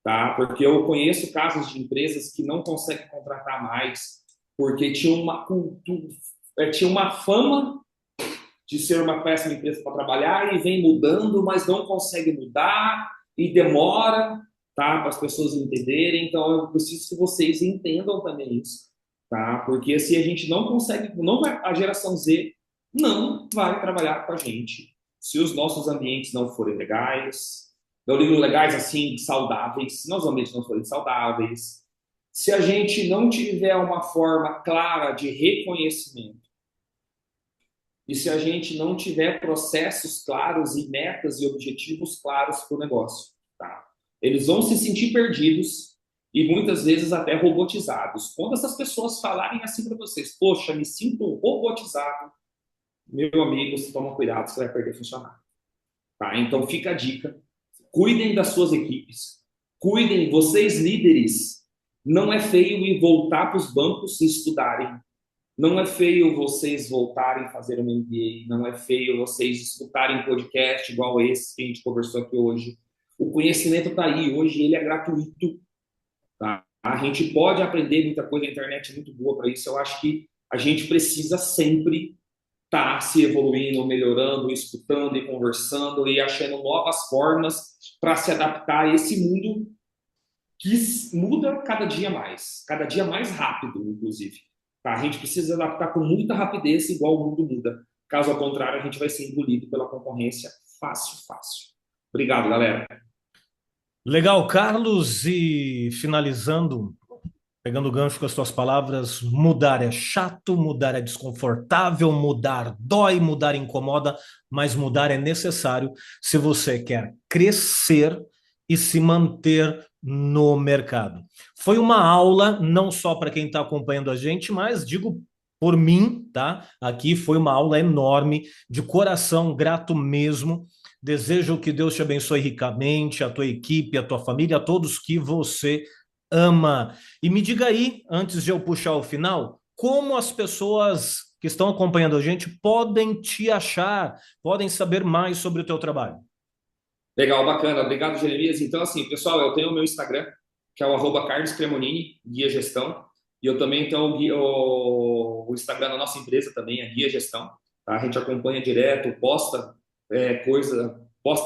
tá? Porque eu conheço casos de empresas que não conseguem contratar mais porque tinha uma cultura, tinha uma fama de ser uma péssima empresa para trabalhar e vem mudando, mas não consegue mudar e demora, tá, para as pessoas entenderem. Então, eu preciso que vocês entendam também isso, tá? Porque se a gente não consegue, a geração Z não vai trabalhar com a gente se os nossos ambientes não forem legais. Eu digo legais assim, saudáveis. Se nossos ambientes não forem saudáveis, se a gente não tiver uma forma clara de reconhecimento, e se a gente não tiver processos claros e metas e objetivos claros para o negócio, tá? Eles vão se sentir perdidos e muitas vezes até robotizados. Quando essas pessoas falarem assim para vocês, poxa, me sinto robotizado, meu amigo, você toma cuidado, você vai perder funcionário. Tá? Então fica a dica, cuidem das suas equipes, cuidem, vocês líderes, não é feio ir voltar para os bancos e estudarem. Não é feio vocês voltarem a fazer um MBA, não é feio vocês escutarem podcast igual esse que a gente conversou aqui hoje. O conhecimento está aí, hoje ele é gratuito. Tá? A gente pode aprender muita coisa, a internet é muito boa para isso. Eu acho que a gente precisa sempre estar se evoluindo, melhorando, escutando e conversando e achando novas formas para se adaptar a esse mundo que muda cada dia mais rápido, inclusive. Tá? A gente precisa adaptar com muita rapidez, igual o mundo muda. Caso ao contrário, a gente vai ser engolido pela concorrência fácil. Obrigado, galera. Legal, Carlos. E finalizando, pegando o gancho com as tuas palavras, mudar é chato, mudar é desconfortável, mudar dói, mudar incomoda, mas mudar é necessário se você quer crescer e se manter no mercado. Foi uma aula, não só para quem está acompanhando a gente, mas digo por mim, tá? Aqui foi uma aula enorme, de coração grato mesmo. Desejo que Deus te abençoe ricamente, a tua equipe, a tua família, a todos que você ama. E me diga aí, antes de eu puxar o final, como as pessoas que estão acompanhando a gente podem te achar, podem saber mais sobre o teu trabalho. Legal, bacana. Obrigado, Jeremias. Então, assim, pessoal, eu tenho o meu Instagram, que é o @Carlos Cremonini, Guia Gestão. E eu também tenho o Instagram da nossa empresa também, a Guia Gestão. Tá? A gente acompanha direto, posta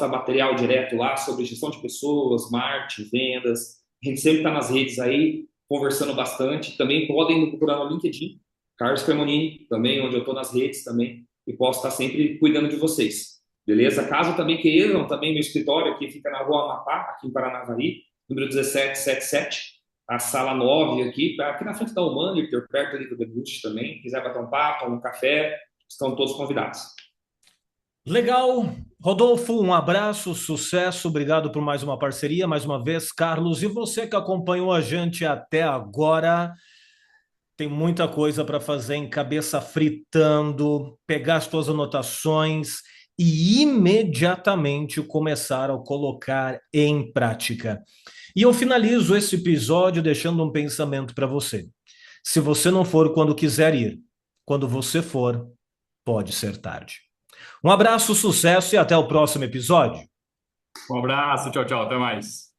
material direto lá sobre gestão de pessoas, marketing, vendas. A gente sempre está nas redes aí, conversando bastante. Também podem me procurar no LinkedIn, Carlos Cremonini, também, onde eu estou nas redes também. E posso estar sempre cuidando de vocês. Beleza? Caso também queiram, também meu escritório aqui fica na Rua Amapá, aqui em Paranavaí, número 1777, a sala 9 aqui na frente da Humanitor, perto ali do Debut também. Quiser bater um papo, tomar um café, estão todos convidados. Legal. Rodolfo, um abraço, sucesso, obrigado por mais uma parceria, mais uma vez, Carlos. E você que acompanhou a gente até agora, tem muita coisa para fazer em cabeça fritando, pegar as tuas anotações e imediatamente começar a colocar em prática. E eu finalizo esse episódio deixando um pensamento para você. Se você não for quando quiser ir, quando você for, pode ser tarde. Um abraço, sucesso e até o próximo episódio. Um abraço, tchau, até mais.